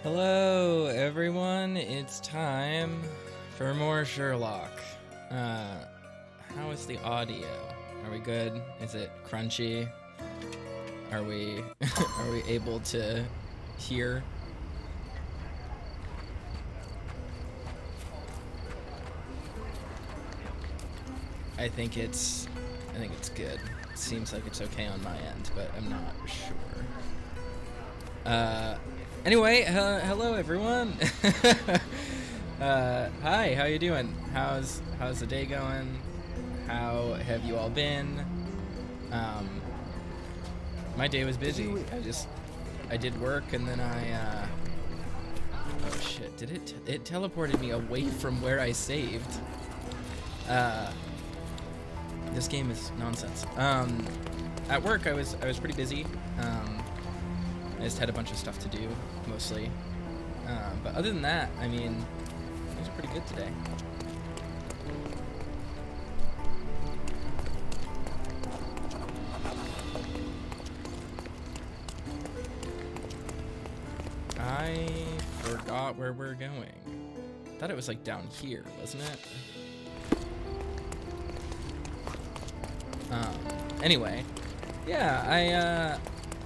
Hello, everyone. It's time for more Sherlock. How is the audio? Are we good? Is it crunchy? Are we are we able to hear? I think it's good. It seems like it's okay on my end, but I'm not sure. Anyway, hello everyone. Hi, how you doing? How's the day going? How have you all been? My day was busy. I did work and then oh shit, it teleported me away from where I saved. This game is nonsense. At work I was pretty busy. I just had a bunch of stuff to do, mostly. But other than that, I mean, things are pretty good today. I forgot where we're going. I thought it was like down here, wasn't it? Anyway, yeah,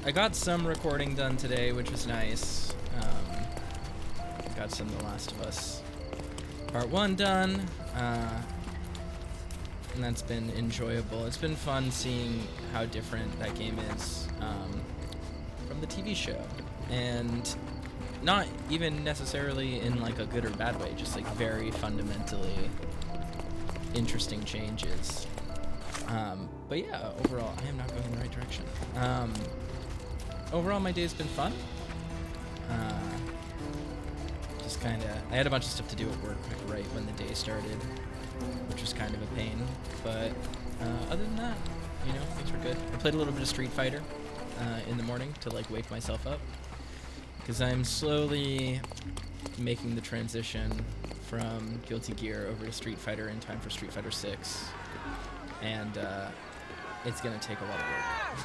I got some recording done today, which was nice. Got some The Last of Us Part 1 done, and that's been enjoyable. It's been fun seeing how different that game is from the TV show, and not even necessarily in like a good or bad way, just like very fundamentally interesting changes. But yeah, overall, I am not going in the right direction. Overall, my day's been fun. Just kind of, I had a bunch of stuff to do at work like, right when the day started, which was kind of a pain. But other than that, you know, things were good. I played a little bit of Street Fighter in the morning to like wake myself up, because I'm slowly making the transition from Guilty Gear over to Street Fighter in time for Street Fighter 6. And it's gonna take a lot of work.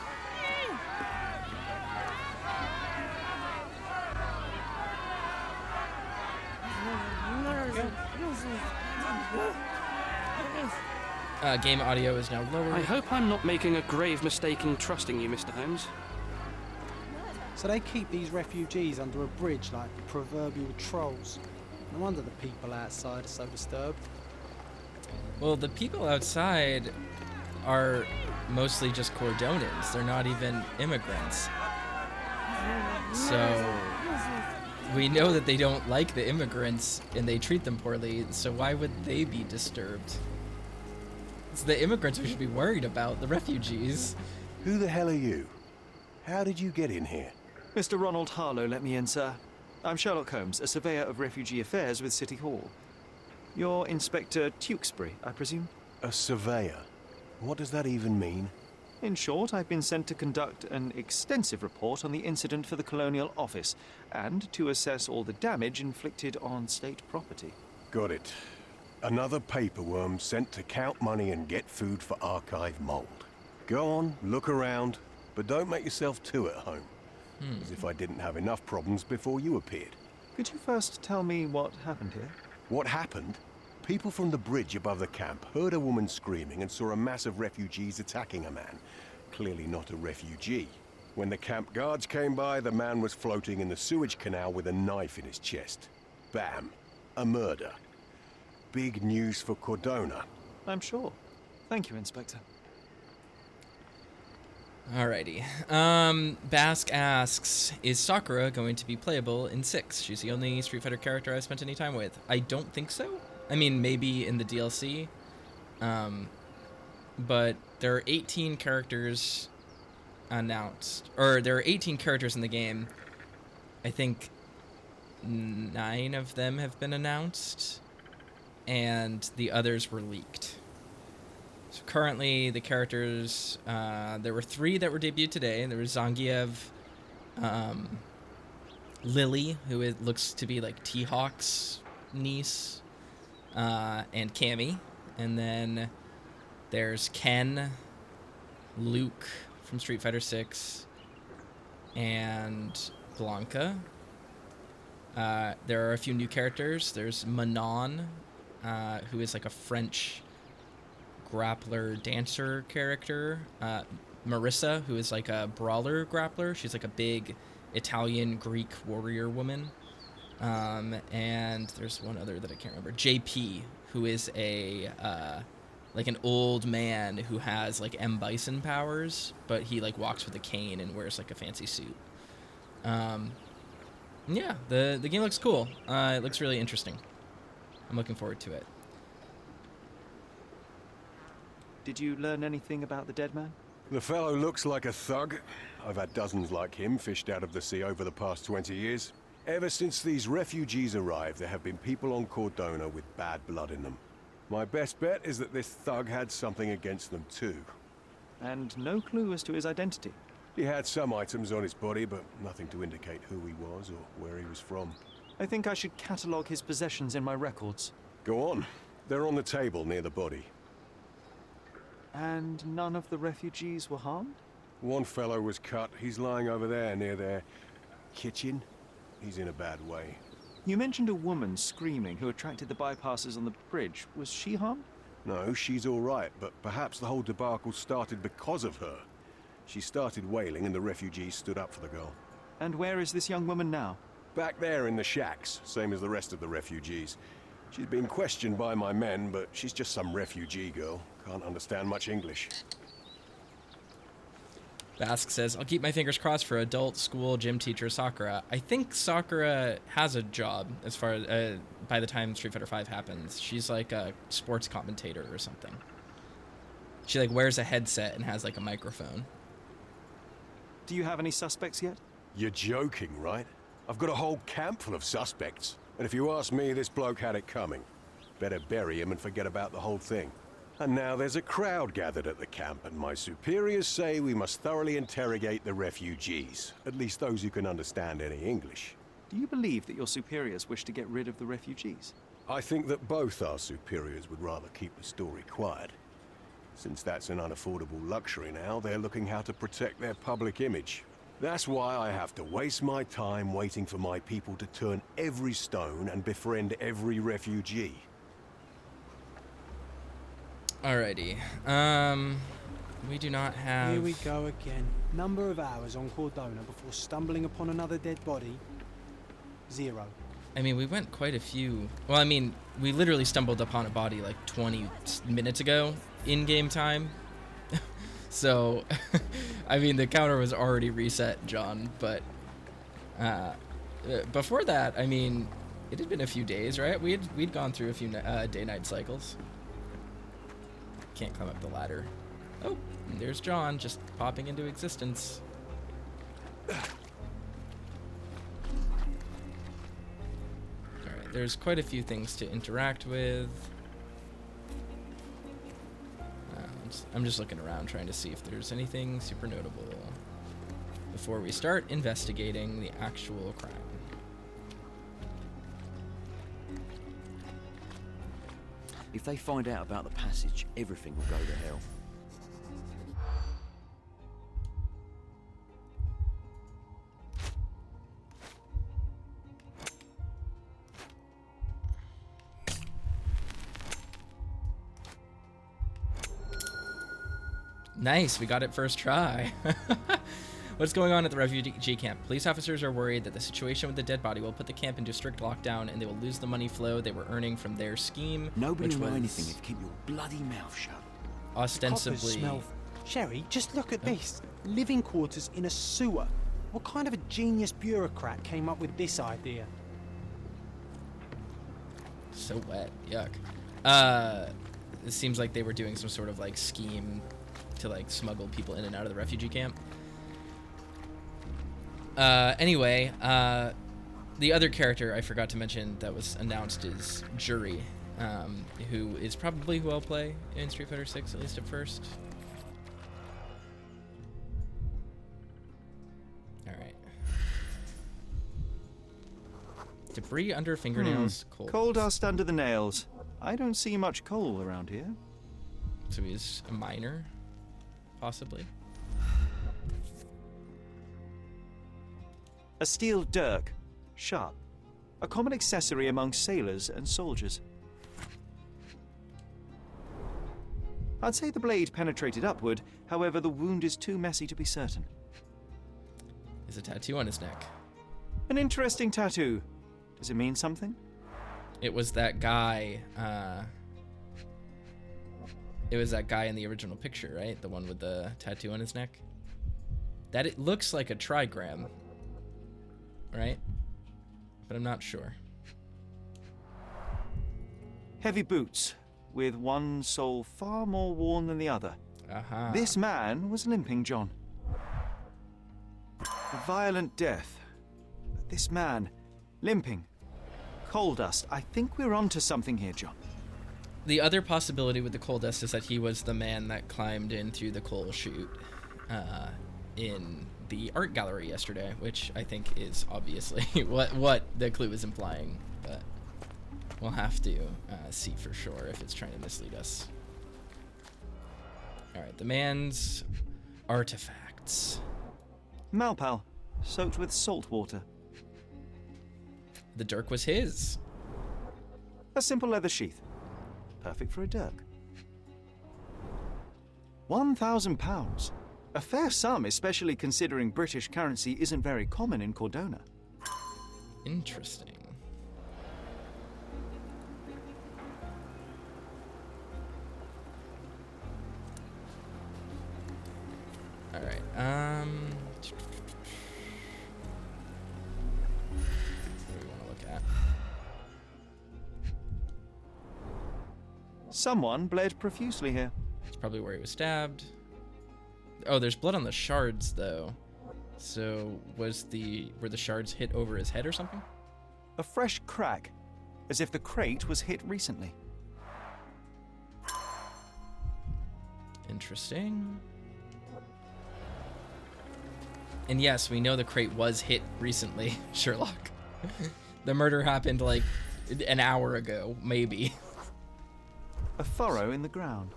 Game audio is now lower. I hope I'm not making a grave mistake in trusting you, Mr. Holmes. So they keep these refugees under a bridge like proverbial trolls. No wonder the people outside are so disturbed. Well, the people outside are mostly just Cordonans. They're not even immigrants. So we know that they don't like the immigrants and they treat them poorly, so why would they be disturbed? It's the immigrants we should be worried about, the refugees. Who the hell are you? How did you get in here? Mr. Ronald Harlow let me in, sir. I'm Sherlock Holmes, a surveyor of refugee affairs with City Hall. You're Inspector Tewkesbury, I presume? A surveyor? What does that even mean? In short, I've been sent to conduct an extensive report on the incident for the Colonial Office and to assess all the damage inflicted on state property. Got it. Another paperworm sent to count money and get food for archive mold. Go on, look around, but don't make yourself too at home. As if I didn't have enough problems before you appeared. Could you first tell me what happened here? What happened? People from the bridge above the camp heard a woman screaming and saw a mass of refugees attacking a man. Clearly not a refugee. When the camp guards came by, the man was floating in the sewage canal with a knife in his chest. Bam. A murder. Big news for Cordona. I'm sure. Thank you, Inspector. Alrighty. Bask asks, is Sakura going to be playable in 6? She's the only Street Fighter character I've spent any time with. I don't think so. I mean, maybe in the DLC. But there are 18 characters announced. Or there are 18 characters in the game. I think 9 of them have been announced. And the others were leaked. So currently, the characters, there were 3 that were debuted today. There was Zangief, Lily, who looks to be like T-Hawk's niece, and Cammy. And then there's Ken, Luke from Street Fighter 6, and Blanca. There are a few new characters. There's Manon, who is like a French grappler dancer character. Marissa, who is like a brawler grappler. She's like a big Italian Greek warrior woman. And there's one other that I can't remember. JP, who is a like an old man who has like M. Bison powers, but he like walks with a cane and wears like a fancy suit. Yeah, the game looks cool. It looks really interesting. I'm looking forward to it. Did you learn anything about the dead man? The fellow looks like a thug. I've had dozens like him fished out of the sea over the past 20 years. Ever since these refugees arrived, there have been people on Cordona with bad blood in them. My best bet is that this thug had something against them too. And no clue as to his identity. He had some items on his body, but nothing to indicate who he was or where he was from. I think I should catalogue his possessions in my records. Go on. They're on the table near the body. And none of the refugees were harmed? One fellow was cut. He's lying over there near their kitchen. He's in a bad way. You mentioned a woman screaming who attracted the bypassers on the bridge. Was she harmed? No, she's all right, but perhaps the whole debacle started because of her. She started wailing and the refugees stood up for the girl. And where is this young woman now? Back there in the shacks, same as the rest of the refugees. She's been questioned by my men, but she's just some refugee girl. Can't understand much English. Bask says, I'll keep my fingers crossed for adult school gym teacher Sakura. I think Sakura has a job as far as by the time Street Fighter V happens. She's like a sports commentator or something. She like wears a headset and has like a microphone. Do you have any suspects yet? You're joking, right? I've got a whole camp full of suspects. And if you ask me, this bloke had it coming. Better bury him and forget about the whole thing. And now there's a crowd gathered at the camp, and my superiors say we must thoroughly interrogate the refugees. At least those who can understand any English. Do you believe that your superiors wish to get rid of the refugees? I think that both our superiors would rather keep the story quiet. Since that's an unaffordable luxury now, they're looking how to protect their public image. That's why I have to waste my time waiting for my people to turn every stone and befriend every refugee. Alrighty. We do not have... Here we go again. Number of hours on Cordona before stumbling upon another dead body. 0. I mean, we went quite a few... Well, I mean, we literally stumbled upon a body like 20 minutes ago in game time. So, I mean, the counter was already reset, John, but before that, I mean, it had been a few days, right? We'd gone through a few day-night cycles. Can't climb up the ladder. Oh, and there's John just popping into existence. Alright, there's quite a few things to interact with. I'm just looking around trying to see if there's anything super notable before we start investigating the actual crime. If they find out about the passage, everything will go to hell. Nice, we got it first try. What's going on at the refugee camp? Police officers are worried that the situation with the dead body will put the camp into strict lockdown and they will lose the money flow they were earning from their scheme. Nobody will know anything if you keep your bloody mouth shut. Ostensibly... The coppers smell... Sherry, just look at this. Living quarters in a sewer. What kind of a genius bureaucrat came up with this idea? So wet. Yuck. It seems like they were doing some sort of like scheme to like smuggle people in and out of the refugee camp. Anyway, the other character I forgot to mention that was announced is Jury, who is probably who I'll play in Street Fighter 6, at least at first. Alright. Debris under fingernails. Coal dust under the nails. I don't see much coal around here. So he's a miner, possibly. A steel dirk. Sharp. a common accessory among sailors and soldiers. I'd say the blade penetrated upward, however the wound is too messy to be certain. There's a tattoo on his neck. An interesting tattoo. Does it mean something? It was that guy, it was that guy in the original picture, right? The one with the tattoo on his neck? That it looks like a trigram, right? But I'm not sure. Heavy boots, with one sole far more worn than the other. Aha. This man was limping, John. A violent death. But this man, limping. Coal dust. I think we're onto something here, John. The other possibility with the coal dust is that he was the man that climbed in through the coal chute in the art gallery yesterday, which I think is obviously what the clue is implying, but we'll have to see for sure if it's trying to mislead us. Alright, the man's artifacts. Malpal, soaked with salt water. The dirk was his. A simple leather sheath. Perfect for a dirk. £1,000. A fair sum, especially considering British currency isn't very common in Cordona. Interesting. Alright, what do we want to look at? Someone bled profusely here. It's probably where he was stabbed. Oh, there's blood on the shards, though. So, were the shards hit over his head or something? A fresh crack, as if the crate was hit recently. Interesting. And yes, we know the crate was hit recently, Sherlock. The murder happened like an hour ago, maybe. A furrow in the ground.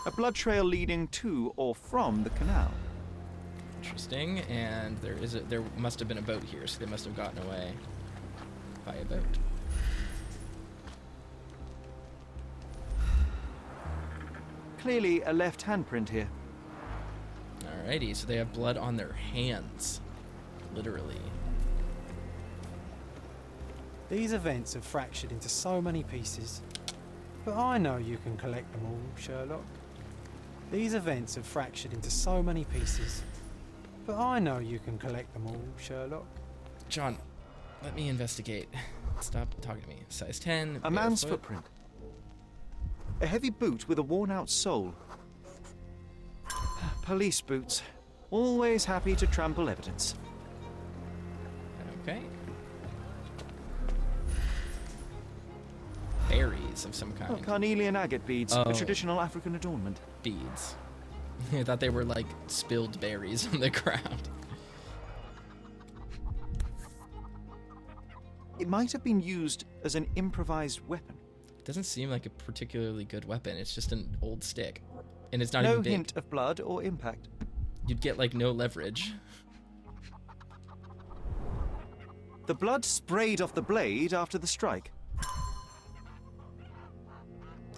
A blood trail leading to or from the canal. Interesting, and there must have been a boat here, so they must have gotten away by a boat. Clearly a left handprint here. Alrighty, so they have blood on their hands. Literally. These events have fractured into so many pieces. But I know you can collect them all, Sherlock. These events have fractured into so many pieces. But I know you can collect them all, Sherlock. John, let me investigate. Stop talking to me. Size 10. A man's barefoot. footprint. A heavy boot with a worn-out sole. Police boots. Always happy to trample evidence. Okay. Berries of some kind. Oh, carnelian agate beads, Oh. a traditional African adornment. Beads. I thought they were like spilled berries on the ground. It might have been used as an improvised weapon. Doesn't seem like a particularly good weapon. It's just an old stick. And it's not No even big. hint of blood or impact. You'd get like no leverage. The blood sprayed off the blade after the strike.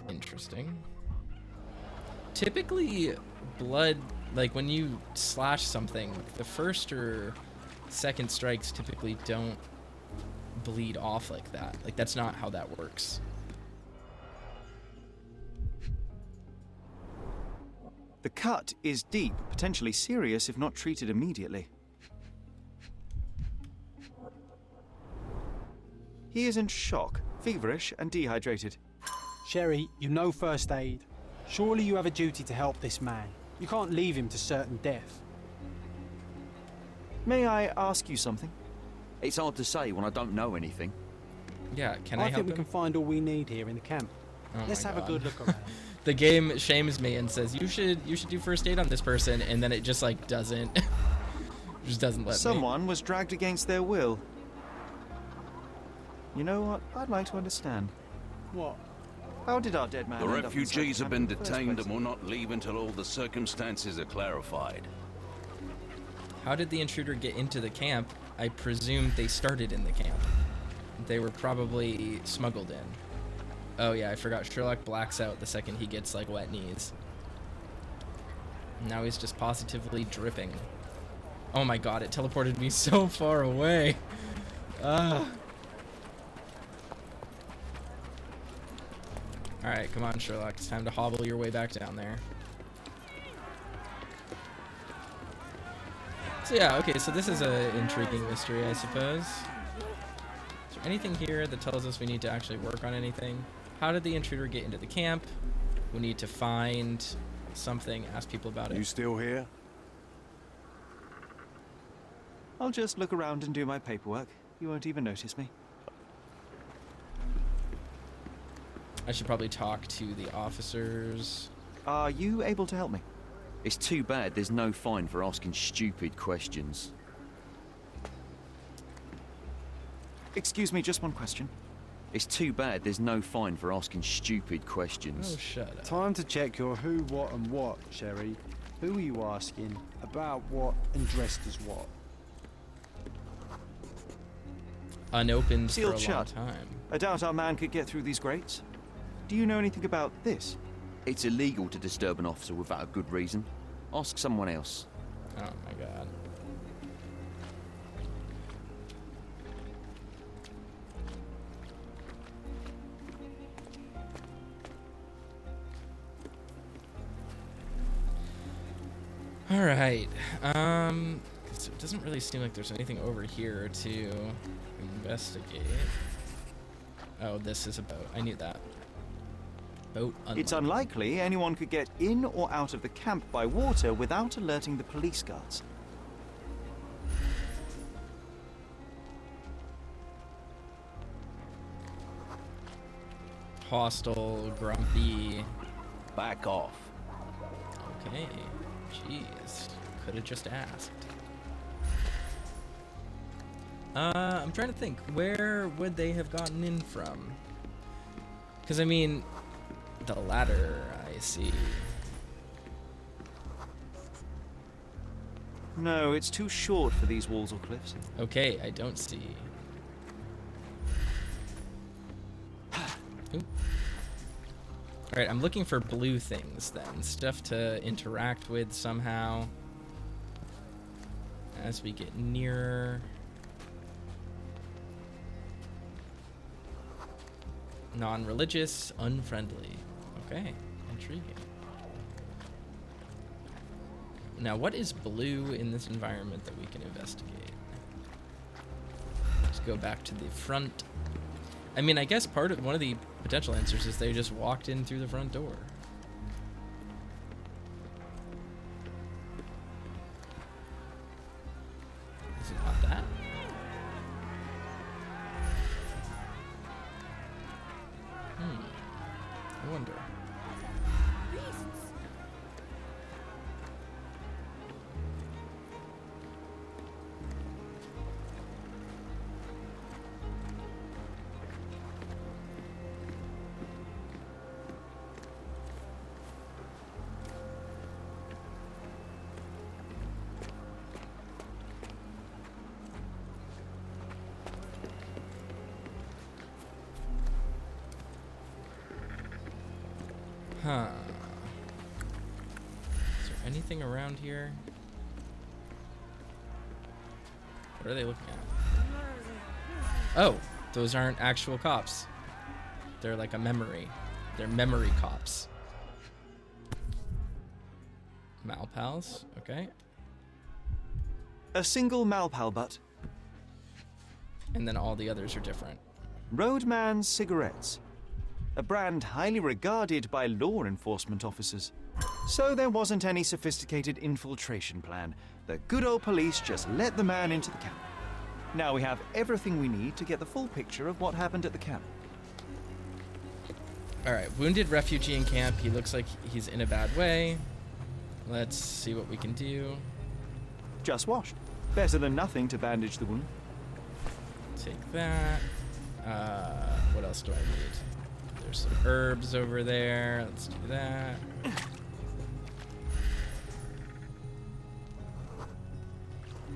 Interesting. Typically, blood, like when you slash something, the first or second strikes typically don't bleed off like that. Like, that's not how that works. The cut is deep, potentially serious if not treated immediately. He is in shock, feverish and dehydrated. Sherry, you know first aid. Surely you have a duty to help this man. You can't leave him to certain death. May I ask you something? It's hard to say when I don't know anything. Yeah, can I I help think we him? can find all we need here in the camp. Oh Let's my have a God. good look around. The game shames me and says, you should do first aid on this person, and then it just like doesn't. Just doesn't let me. Someone was dragged against their will. You know what? I'd like to understand. What? How did our dead man The end up in refugees have Southampton been in the first detained place? and will not leave until all the circumstances are clarified. How did the intruder get into the camp I presume they started in the camp. They were probably smuggled in. Oh yeah, I forgot. Sherlock blacks out the second he gets, like, wet knees. Now he's just positively dripping. Oh my god, it teleported me so far away. Alright, come on, Sherlock. It's time to hobble your way back down there. So yeah, okay, so this is a intriguing mystery, I suppose. Is there anything here that tells us we need to actually work on anything? How did the intruder get into the camp? We need to find something, ask people about You it. still here? I'll just look around and do my paperwork. You won't even notice me. I should probably talk to the officers. Are you able to help me? It's too bad there's no fine for asking stupid questions. Excuse me, just one question. It's too bad there's no fine for asking stupid Oh, questions. shut up. Time to check your who, what, and what, Sherry. Who are you asking? About what and dressed as what? Unopened Sealed for a shut. long time. I doubt our man could get through these grates. Do you know anything about this? It's illegal to disturb an officer without a good reason. Ask someone else. Oh my god. All right. So it doesn't really seem like there's anything over here to investigate. Oh, this is a boat. I knew that. Boat unlocked. It's unlikely anyone could get in or out of the camp by water without alerting the police guards. Hostile, grumpy. Back off. Okay. Jeez. Could have just asked. I'm trying to think. Where would they have gotten in from? Because, I mean, the ladder, I see. No, it's too short for these walls or cliffs. Okay, I don't see. Oop. Alright, I'm looking for blue things then. Stuff to interact with somehow. As we get nearer. Non-religious, unfriendly. Okay, intriguing. Now, what is blue in this environment that we can investigate? Let's go back to the front. I mean, I guess one of the potential answers is they just walked in through the front door. Is it not that? I wonder. Huh. Is there anything around here? What are they looking at? Oh, those aren't actual cops. They're like a memory. They're memory cops. Malpals, okay. A single Malpal butt. And then all the others are different. Roadman cigarettes. A brand highly regarded by law enforcement officers. So there wasn't any sophisticated infiltration plan. The good old police just let the man into the camp. Now we have everything we need to get the full picture of what happened at the camp. Alright, wounded refugee in camp. He looks like he's in a bad way. Let's see what we can do. Just washed. Better than nothing to bandage the wound. Take that. What else do I need? There's some herbs over there. Let's do that.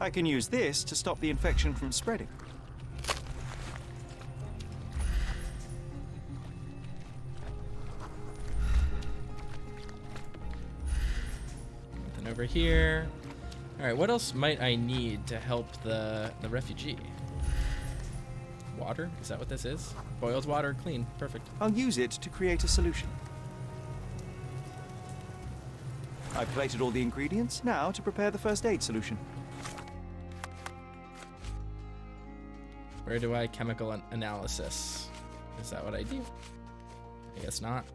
I can use this to stop the infection from spreading. Nothing over here. All right, what else might I need to help the refugee? Water? Is that what this is? Boiled water, clean, perfect. I'll use it to create a solution. I've plated all the ingredients, now to prepare the first aid solution. Where do I chemical analysis? Is that what I do? I guess not.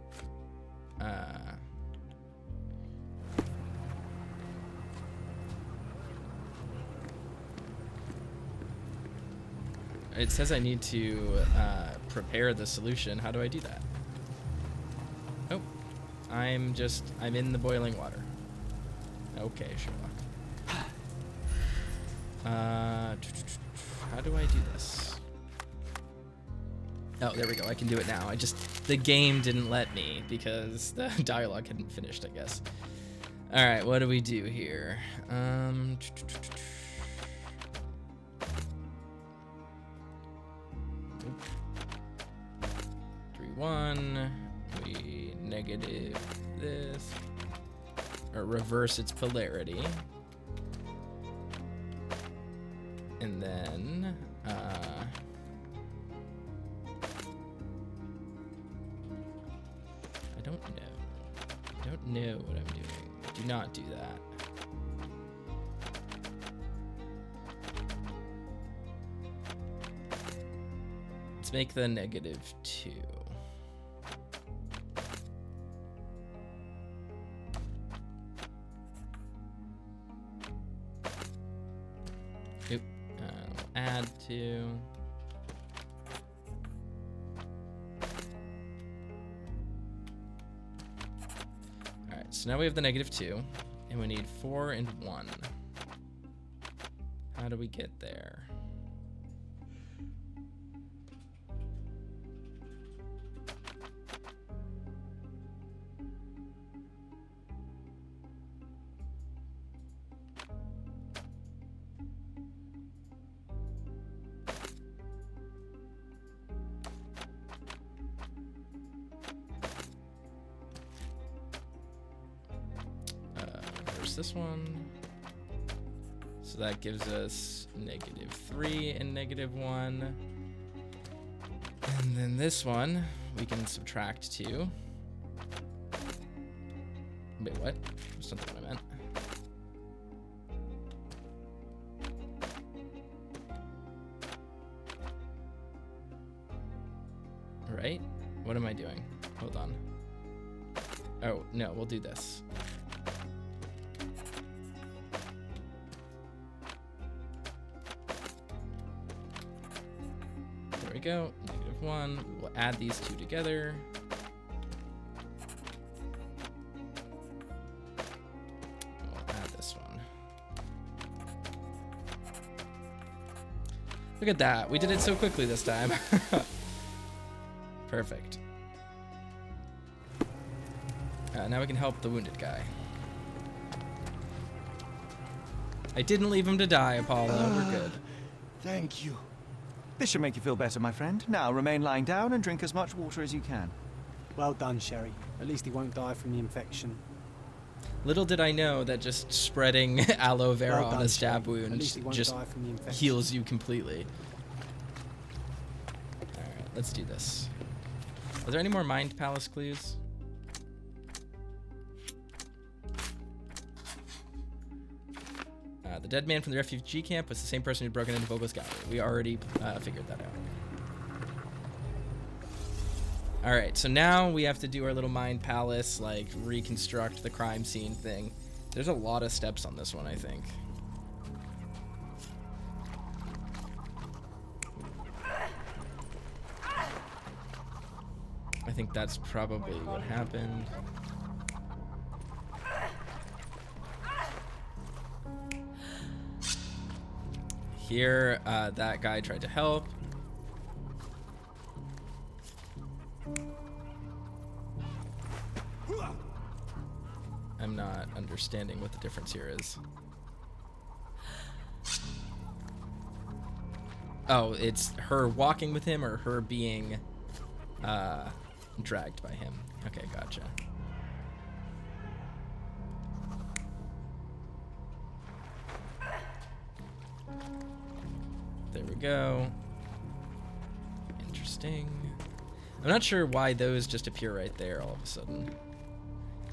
It says I need to prepare the solution. How do I do that? Oh, I'm in the boiling water. Okay, Sherlock. How do I do this? Oh, there we go. I can do it now. The game didn't let me because the dialogue hadn't finished, I guess. All right, what do we do here? 3-1. We negative this. Or reverse its polarity. And then, I don't know. I don't know what I'm doing. Do not do that. Let's make the -2. Oop. Add 2. Alright, so now we have the -2, and we need 4 and 1. How do we get there? This one, so that gives us -3 and -1, and then this one we can subtract 2. Wait, what? That's not what I meant. Right? What am I doing? Hold on. Oh no, we'll do this. There we go, -1. We'll add these 2 together. We'll add this one. Look at that, we did it so quickly this time. Perfect. Now we can help the wounded guy. I didn't leave him to die, Apollo, we're good. Thank you. This should make you feel better, my friend. Now remain lying down and drink as much water as you can. Well done, Sherry. At least he won't die from the infection. Little did I know that just spreading aloe vera Well on done, a stab Sherry. At wound least he won't just die from the infection. heals you completely. Alright, let's do this. Are there any more Mind Palace clues? The dead man from the refugee camp was the same person who'd broken into Vogel's gallery. We already figured that out. Alright, so now we have to do our little Mind Palace, like, reconstruct the crime scene thing. There's a lot of steps on this one, I think. I think that's probably what happened. Here, that guy tried to help. I'm not understanding what the difference here is. Oh, it's her walking with him or her being dragged by him. Okay, gotcha. There we go. Interesting. I'm not sure why those just appear right there all of a sudden.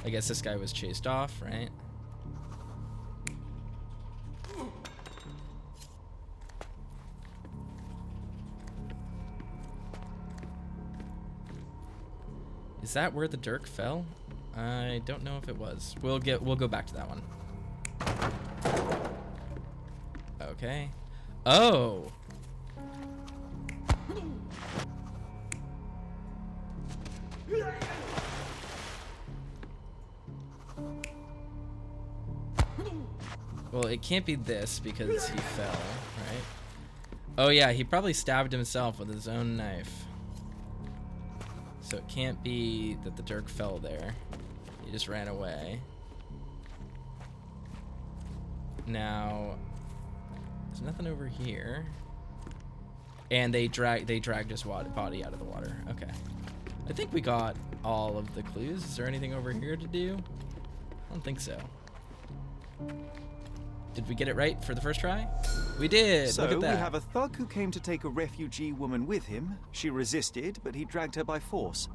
I guess this guy was chased off, right? Is that where the dirk fell? I don't know if it was. We'll go back to that one. Okay. Oh. Well, it can't be this because he fell, right? Oh yeah, he probably stabbed himself with his own knife. So it can't be that the dirk fell there. He just ran away. Now, there's nothing over here. And they dragged his body out of the water. Okay. I think we got all of the clues. Is there anything over here to do? I don't think so. Did we get it right for the first try? We did. So Look at that. we have a thug who came to take a refugee woman with him. She resisted, but he dragged her by force.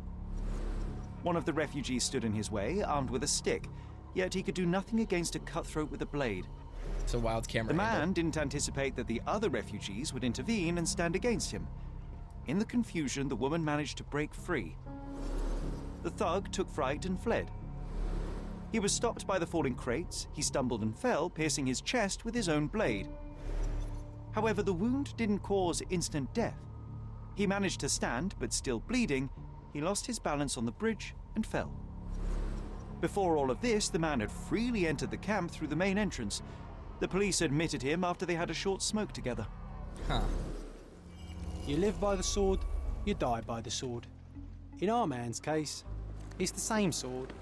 One of the refugees stood in his way, armed with a stick, yet he could do nothing against a cutthroat with a blade. It's a wild camera The angle. man didn't anticipate that the other refugees would intervene and stand against him. In the confusion, the woman managed to break free. The thug took fright and fled. He was stopped by the falling crates. He stumbled and fell, piercing his chest with his own blade. However, the wound didn't cause instant death. He managed to stand, but still bleeding, he lost his balance on the bridge and fell. Before all of this, the man had freely entered the camp through the main entrance. The police admitted him after they had a short smoke together. Huh. You live by the sword, you die by the sword. In our man's case, it's the same sword.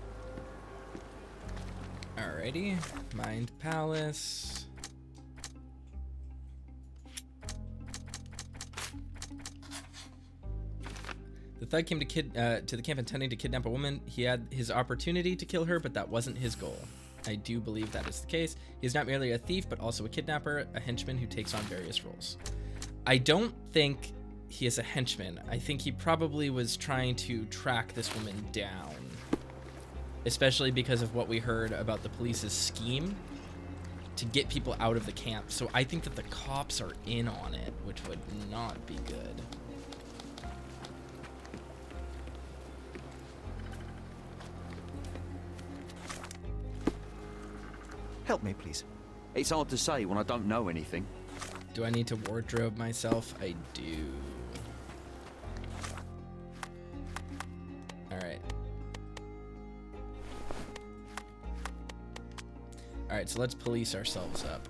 Alrighty. Mind Palace. The thug came to the camp intending to kidnap a woman. He had his opportunity to kill her, but that wasn't his goal. I do believe that is the case. He is not merely a thief, but also a kidnapper, a henchman who takes on various roles. I don't think he is a henchman. I think he probably was trying to track this woman down, especially because of what we heard about the police's scheme to get people out of the camp. So I think that the cops are in on it, which would not be good. Help me, please. It's hard to say when I don't know anything. Do I need to wardrobe myself? I do. Alright. Alright, so let's police ourselves up.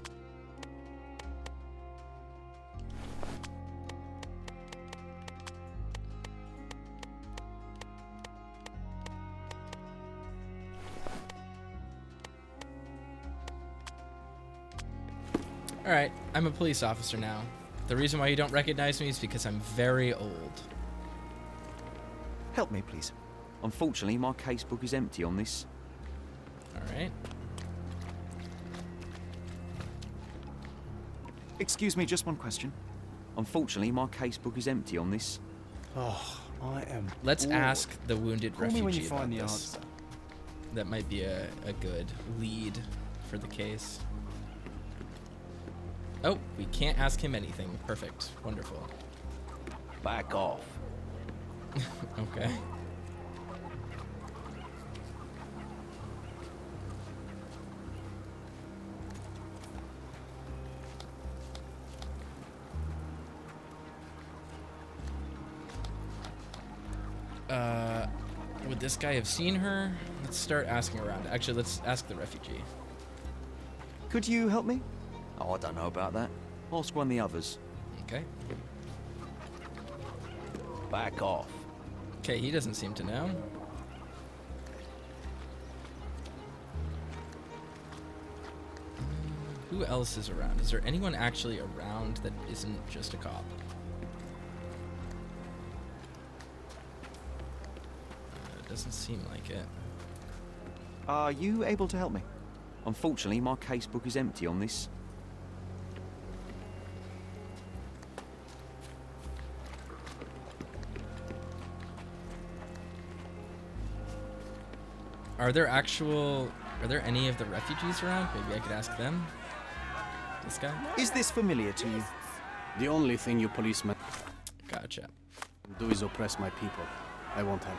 Alright, I'm a police officer now. The reason why you don't recognize me is because I'm very old. Help me, please. Unfortunately, my casebook is empty on this. Alright. Excuse me, just one question. Unfortunately, my casebook is empty on this. Oh, I am. Let's bored. ask the wounded Call me refugee when you about find the this. answer. That might be a good lead for the case. Oh, we can't ask him anything. Perfect. Wonderful. Back off. Okay. Would this guy have seen her? Let's start asking around. Actually, let's ask the refugee. Could you help me? Oh, I don't know about that. Ask one of the others. Okay. Back off. Okay, he doesn't seem to know. Who else is around? Is there anyone actually around that isn't just a cop? It doesn't seem like it. Are you able to help me? Unfortunately, my casebook is empty on this. Are there any of the refugees around? Maybe I could ask them. This guy? Is this familiar to you? The only thing you policemen Gotcha. do is oppress my people. I won't help.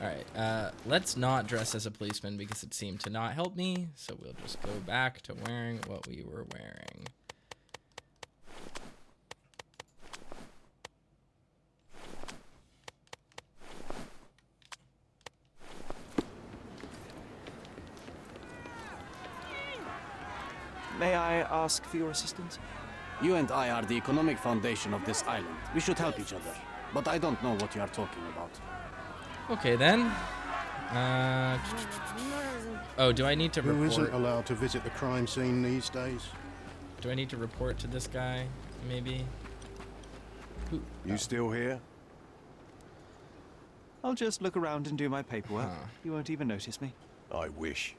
Alright, let's not dress as a policeman because it seemed to not help me, so we'll just go back to wearing what we were wearing. May I ask for your assistance? You and I are the economic foundation of this island. We should help each other. But I don't know what you are talking about. Okay then. Oh, do I need to Who isn't report? allowed to visit the crime scene these days? Do I need to report to this guy? Maybe. Who? You still here? I'll just look around and do my paperwork. Huh. You won't even notice me. I wish.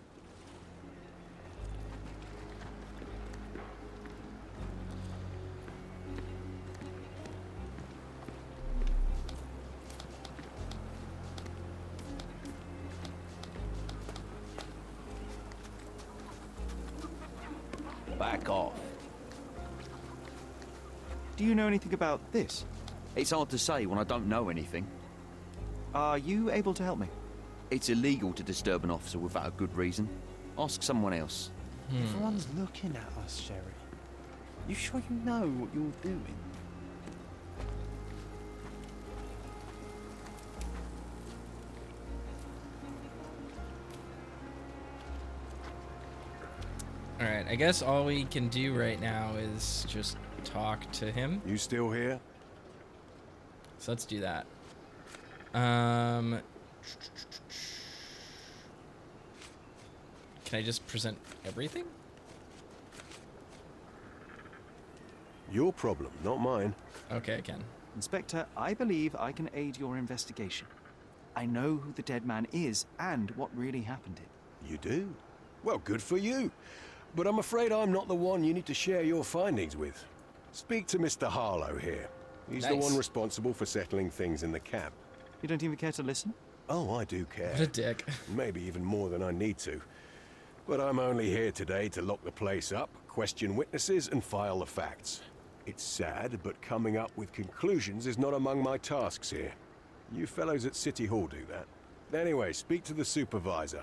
Back off. Do you know anything about this? It's hard to say when I don't know anything. Are you able to help me? It's illegal to disturb an officer without a good reason. Ask someone else. Everyone's looking at us, Sherry. You sure you know what you're doing? Alright, I guess all we can do right now is just talk to him. You still here? So let's do that. Can I just present everything? Your problem, not mine. Okay, I can. Inspector, I believe I can aid your investigation. I know who the dead man is and what really happened to him. You do? Well, good for you. But I'm afraid I'm not the one you need to share your findings with. Speak to Mr. Harlow here. He's the Nice. one responsible for settling things in the camp. You don't even care to listen? Oh, I do care. What a dick. Maybe even more than I need to. But I'm only here today to lock the place up, question witnesses, and file the facts. It's sad, but coming up with conclusions is not among my tasks here. You fellows at City Hall do that. Anyway, speak to the supervisor.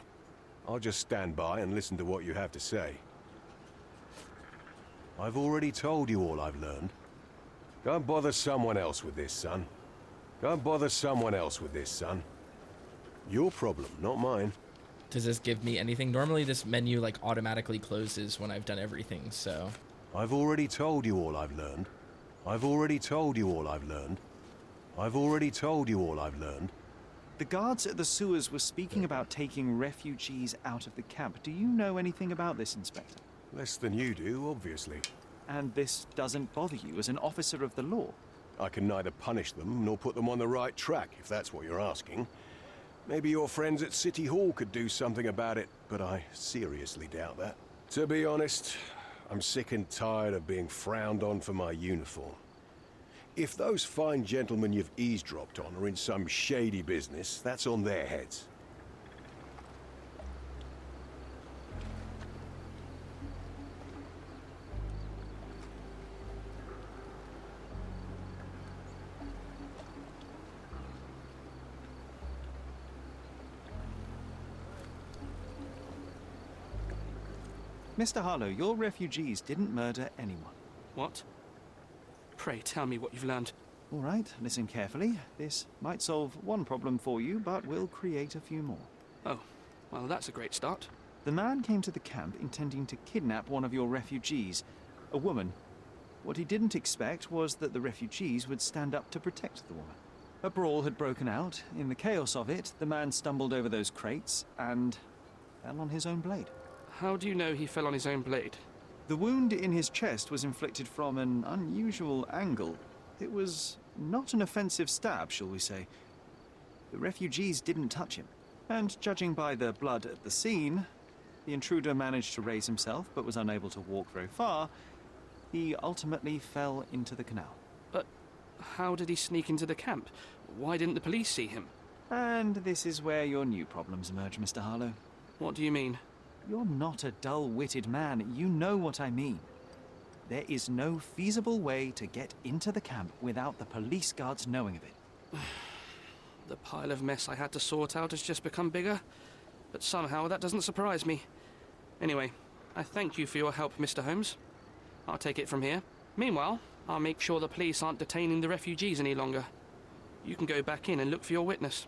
I'll just stand by and listen to what you have to say. I've already told you all I've learned. Go and bother someone else with this, son. Go and bother someone else with this, son. Your problem, not mine. Does this give me anything? Normally this menu like automatically closes when I've done everything, so... I've already told you all I've learned. I've already told you all I've learned. I've already told you all I've learned. The guards at the sewers were speaking about taking refugees out of the camp. Do you know anything about this, Inspector? Less than you do, obviously. And this doesn't bother you as an officer of the law? I can neither punish them nor put them on the right track, if that's what you're asking. Maybe your friends at City Hall could do something about it, but I seriously doubt that. To be honest, I'm sick and tired of being frowned on for my uniform. If those fine gentlemen you've eavesdropped on are in some shady business, that's on their heads. Mr. Harlow, your refugees didn't murder anyone. What? Pray tell me what you've learned. All right, listen carefully. This might solve one problem for you, but will create a few more. Oh, well, that's a great start. The man came to the camp intending to kidnap one of your refugees, a woman. What he didn't expect was that the refugees would stand up to protect the woman. A brawl had broken out. In the chaos of it, the man stumbled over those crates and fell on his own blade. How do you know he fell on his own blade? The wound in his chest was inflicted from an unusual angle. It was not an offensive stab, shall we say. The refugees didn't touch him. And judging by the blood at the scene, the intruder managed to raise himself but was unable to walk very far. He ultimately fell into the canal. But how did he sneak into the camp? Why didn't the police see him? And this is where your new problems emerge, Mr. Harlow. What do you mean? You're not a dull-witted man. You know what I mean. There is no feasible way to get into the camp without the police guards knowing of it. The pile of mess I had to sort out has just become bigger, but somehow that doesn't surprise me. Anyway, I thank you for your help, Mr. Holmes. I'll take it from here. Meanwhile, I'll make sure the police aren't detaining the refugees any longer. You can go back in and look for your witness.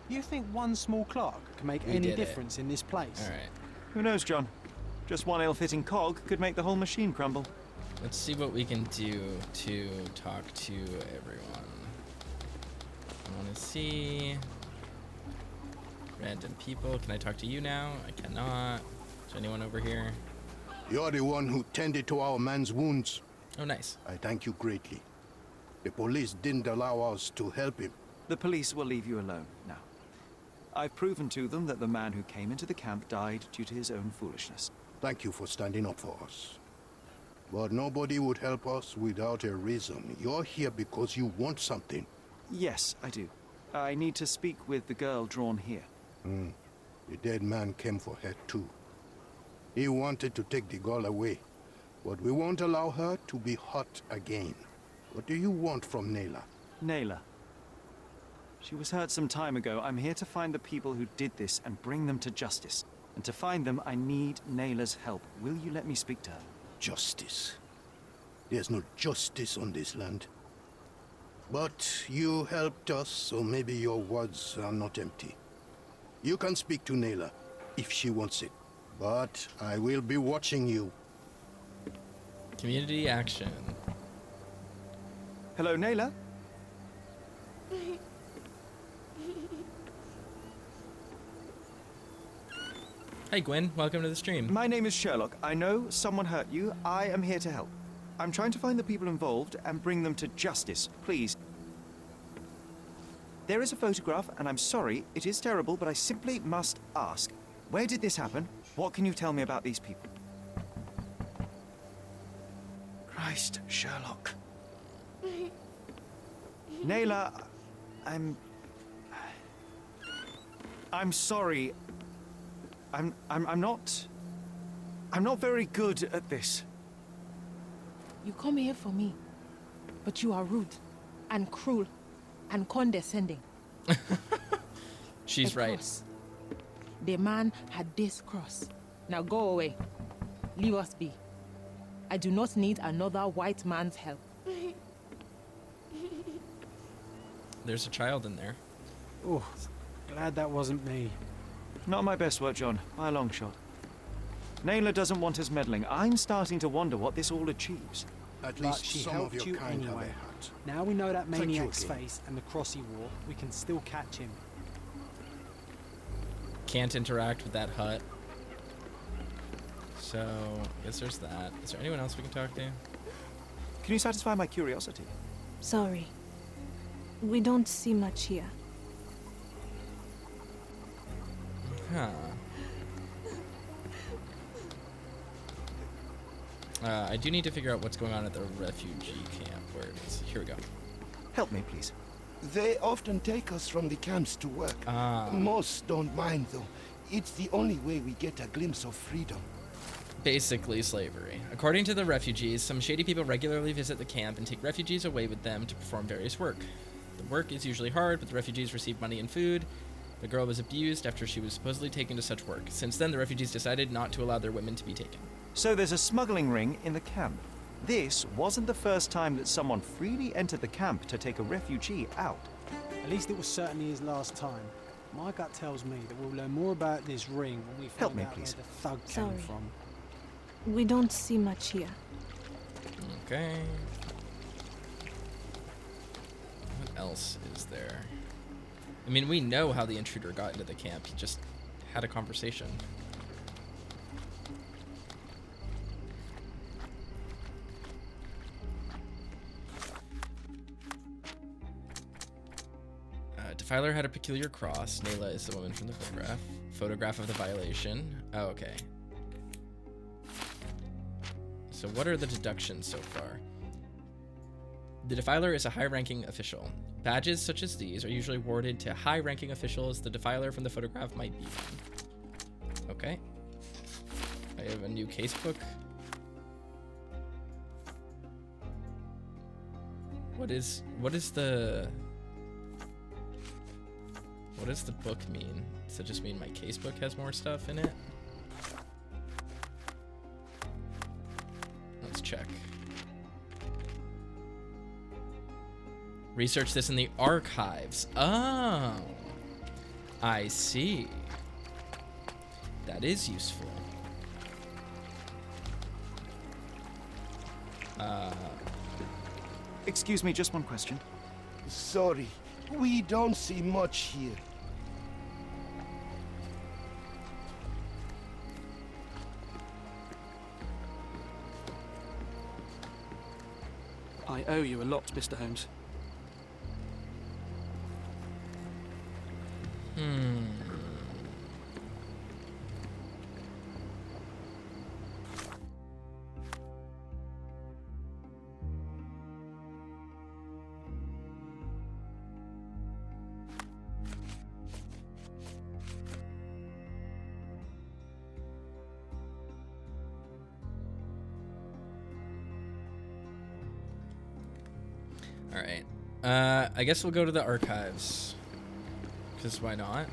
You think one small clock can make We any did it. difference in this place? Alright. Who knows, John? Just one ill-fitting cog could make the whole machine crumble. Let's see what we can do to talk to everyone. I want to see random people. Can I talk to you now? I cannot. Is anyone over here? You're the one who tended to our man's wounds. Oh, nice. I thank you greatly. The police didn't allow us to help him. The police will leave you alone now. I've proven to them that the man who came into the camp died due to his own foolishness. Thank you for standing up for us. But nobody would help us without a reason. You're here because you want something. Yes, I do. I need to speak with the girl drawn here. The dead man came for her too. He wanted to take the girl away, but we won't allow her to be hurt again. What do you want from Nayla? Nayla. She was hurt some time ago. I'm here to find the people who did this and bring them to justice. And to find them, I need Nayla's help. Will you let me speak to her? Justice. There's no justice on this land. But you helped us, so maybe your words are not empty. You can speak to Nayla, if she wants it. But I will be watching you. Community action. Hello, Nayla? Hey, Gwen. Welcome to the stream. My name is Sherlock. I know someone hurt you. I am here to help. I'm trying to find the people involved and bring them to justice. Please. There is a photograph, and I'm sorry, it is terrible, but I simply must ask. Where did this happen? What can you tell me about these people? Christ, Sherlock. Nayla, I'm sorry. I'm not very good at this. You come here for me, but you are rude and cruel and condescending. She's A right. cross. The man had this cross. Now go away. Leave us be. I do not need another white man's help. There's a child in there. Oh, glad that wasn't me. Not my best work, John, by a long shot. Nayla doesn't want us meddling. I'm starting to wonder what this all achieves. At But least she some of helped your you kind have anyway. a heart. Now we know that Thank you maniac's again. face and the cross he wore, we can still catch him. Can't interact with that hut. So, I guess there's that. Is there anyone else we can talk to? Can you satisfy my curiosity? Sorry. We don't see much here. Huh. I do need to figure out what's going on at the refugee camp. Where it is. Here we go. Help me, please. They often take us from the camps to work. Ah. Most don't mind, though. It's the only way we get a glimpse of freedom. Basically slavery. According to the refugees, some shady people regularly visit the camp and take refugees away with them to perform various work. The work is usually hard, but the refugees receive money and food. The girl was abused after she was supposedly taken to such work. Since then, the refugees decided not to allow their women to be taken. So there's a smuggling ring in the camp. This wasn't the first time that someone freely entered the camp to take a refugee out. At least it was certainly his last time. My gut tells me that we'll learn more about this ring when we Help find me, out please. where the thug Sorry. came from. We don't see much here. Okay. What else is there? I mean, we know how the intruder got into the camp. He just had a conversation. Defiler had a peculiar cross. Nayla is the woman from the photograph. Photograph of the violation. Oh, okay. So what are the deductions so far? The Defiler is a high-ranking official. Badges such as these are usually awarded to high-ranking officials. The Defiler from the photograph might be one. Okay. I have a new casebook. What does the book mean? Does it just mean my casebook has more stuff in it? Let's check. Research this in the archives. Oh, I see. That is useful. Excuse me, just one question. Sorry, we don't see much here. I owe you a lot, Mr. Holmes. All right. I guess we'll go to the archives. Because why not?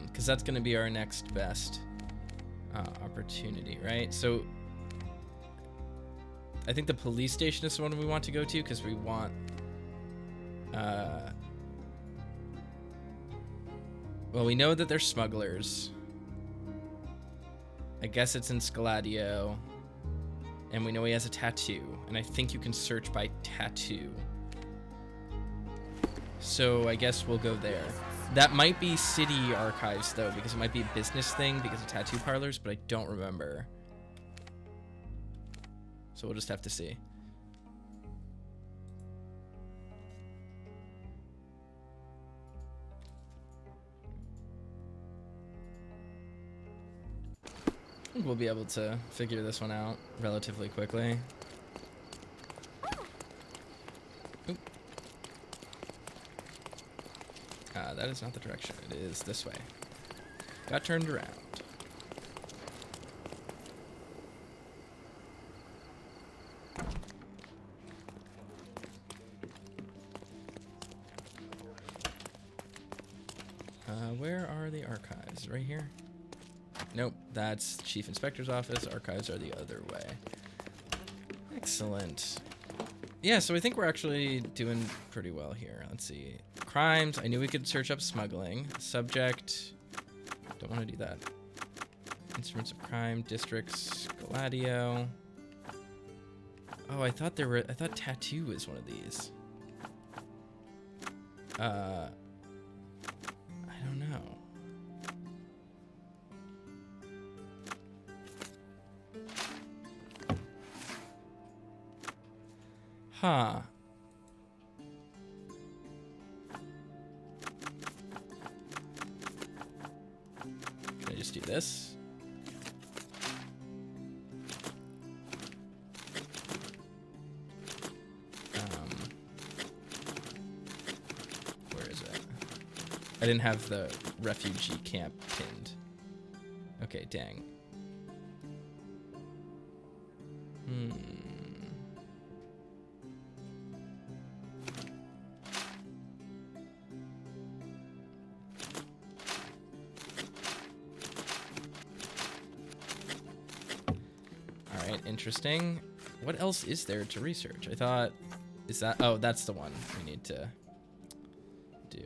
Because that's going to be our next best opportunity, right? So I think the police station is the one we want to go to because we want... well, we know that they're smugglers. I guess it's in Scaladio. And we know he has a tattoo. And I think you can search by tattoo. So I guess we'll go there. That might be city archives, though, because it might be a business thing because of tattoo parlors, but I don't remember. So we'll just have to see. I think we'll be able to figure this one out relatively quickly. Oop. That is not the direction. It is this way. Got turned around. Where are the archives? Right here? Nope, that's Chief Inspector's office. Archives are the other way. Excellent. Yeah, so I think we're actually doing pretty well here. Let's see. Crimes. I knew we could search up smuggling. Subject. Don't want to do that. Instruments of crime. Districts. Gladio. Oh, I thought tattoo was one of these. I don't know. Huh. Can I just do this? Where is it? I didn't have the refugee camp pinned. Okay, dang. Interesting. What else is there to research? I thought, is that, oh, that's the one we need to do.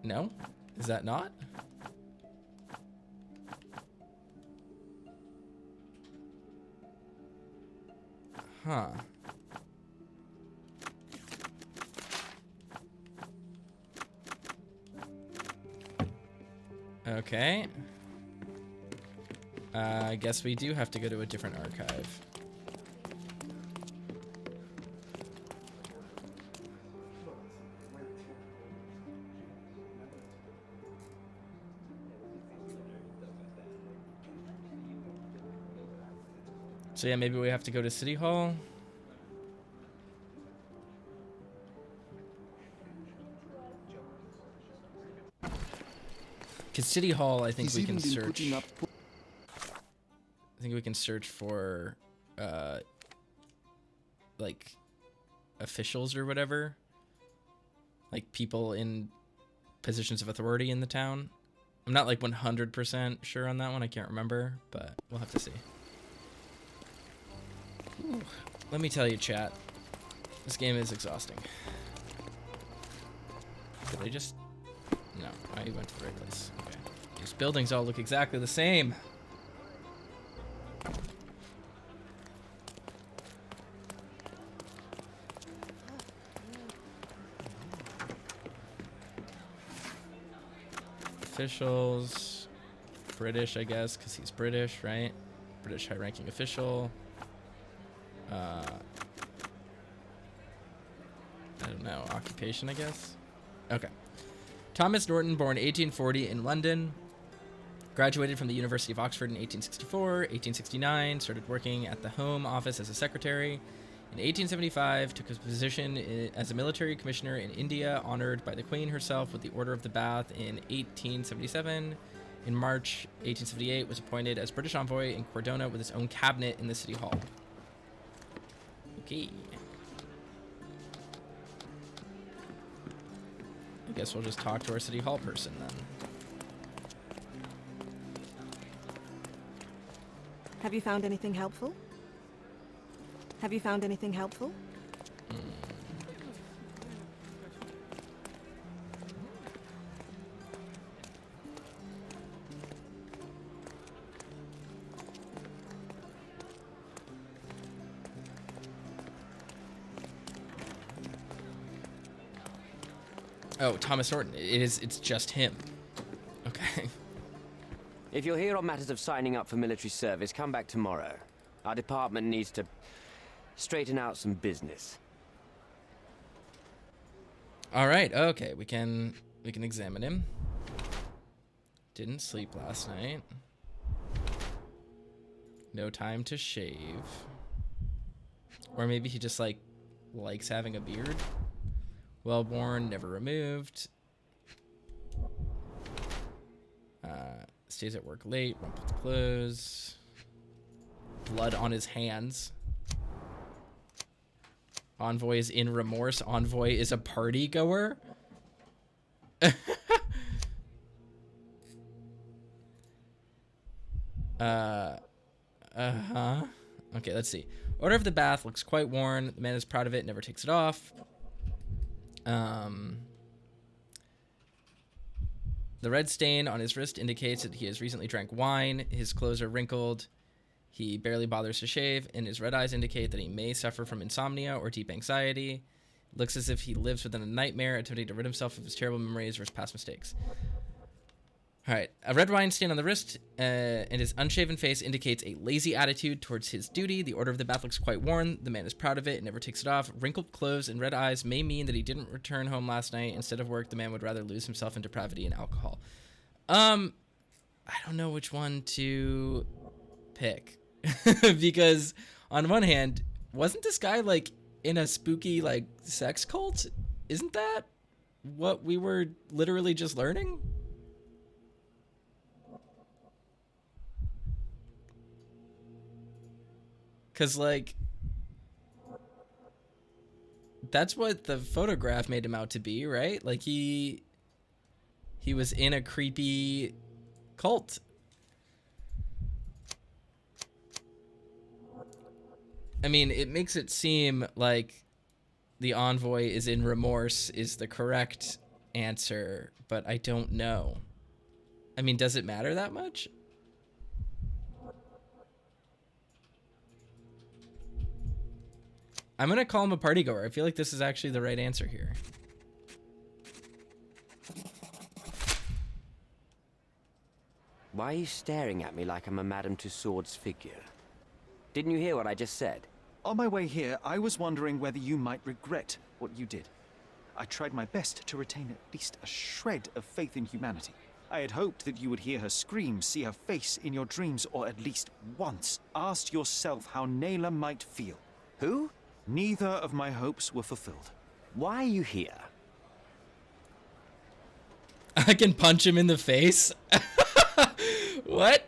No? Is that not? Huh. Okay. I guess we do have to go to a different archive. So yeah, maybe we have to go to City Hall. Because City Hall, I think we can search. I think we can search for, like, officials or whatever. Like, people in positions of authority in the town. I'm not, like, 100% sure on that one. I can't remember, but we'll have to see. Ooh. Let me tell you, chat. This game is exhausting. Did I just... No, I went to the right place. Okay. These buildings all look exactly the same. Officials. British, I guess, because he's British, right? British high-ranking official. I don't know. Occupation, I guess? Okay. Thomas Norton, born 1840 in London. Graduated from the University of Oxford in 1864. 1869, started working at the Home Office as a secretary. In 1875, took his position as a military commissioner in India, honored by the Queen herself with the Order of the Bath in 1877. In March 1878, was appointed as British envoy in Cordona with his own cabinet in the City Hall. Okay. I guess we'll just talk to our City Hall person then. Have you found anything helpful? Have you found anything helpful? Oh, Thomas Norton. It's just him. Okay. If you're here on matters of signing up for military service, come back tomorrow. Our department needs to straighten out some business. All right. Okay, we can examine him. Didn't sleep last night. No time to shave. Or maybe he just likes having a beard. Well worn, never removed. Stays at work late, rumpled clothes. Blood on his hands. Envoy is in remorse. Envoy is a party goer. Uh-huh. Okay, let's see. Order of the Bath looks quite worn. The man is proud of it, never takes it off. The red stain on his wrist indicates that he has recently drank wine. His clothes are wrinkled. He barely bothers to shave, and his red eyes indicate that he may suffer from insomnia or deep anxiety. Looks as if he lives within a nightmare, attempting to rid himself of his terrible memories or his past mistakes. All right. A red wine stain on the wrist and his unshaven face indicates a lazy attitude towards his duty. The Order of the Bath looks quite worn. The man is proud of it and never takes it off. Wrinkled clothes and red eyes may mean that he didn't return home last night. Instead of work, the man would rather lose himself in depravity and alcohol. I don't know which one to pick. Because on one hand, wasn't this guy in a spooky sex cult? Isn't that what we were literally just learning? Because, that's what the photograph made him out to be, right? He was in a creepy cult. I mean, it makes it seem like the envoy is in remorse is the correct answer, but I don't know. I mean, does it matter that much? I'm gonna call him a partygoer. I feel like this is actually the right answer here. Why are you staring at me like I'm a Madame Tussauds figure? Didn't you hear what I just said? On my way here, I was wondering whether you might regret what you did. I tried my best to retain at least a shred of faith in humanity. I had hoped that you would hear her scream, see her face in your dreams, or at least once asked yourself how Naylor might feel. Who? Neither of my hopes were fulfilled. Why are you here? I can punch him in the face. What?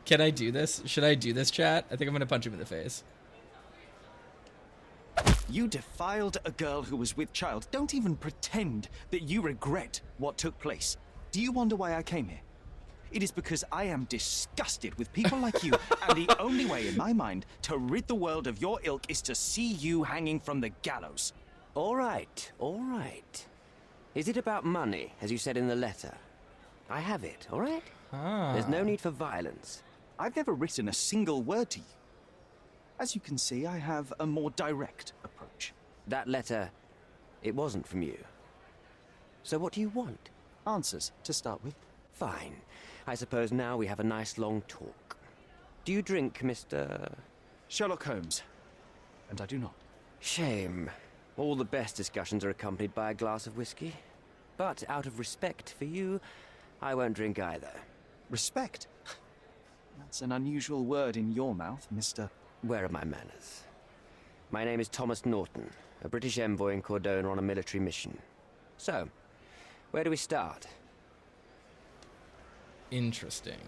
Can I do this? Should I do this, chat? I think I'm gonna punch him in the face. You defiled a girl who was with child. Don't even pretend that you regret what took place. Do you wonder why I came here? It is because I am disgusted with people like you, and the only way in my mind to rid the world of your ilk is to see you hanging from the gallows. All right, all right. Is it about money, as you said in the letter? I have it, all right? There's no need for violence. I've never written a single word to you. As you can see, I have a more direct approach. That letter, it wasn't from you. So what do you want? Answers, to start with. Fine. I suppose now we have a nice long talk. Do you drink, Mr. Sherlock Holmes? And I do not. Shame. All the best discussions are accompanied by a glass of whiskey. But out of respect for you, I won't drink either. Respect? That's an unusual word in your mouth, Mr. Where are my manners? My name is Thomas Norton, a British envoy in Cordona on a military mission. So, where do we start? Interesting.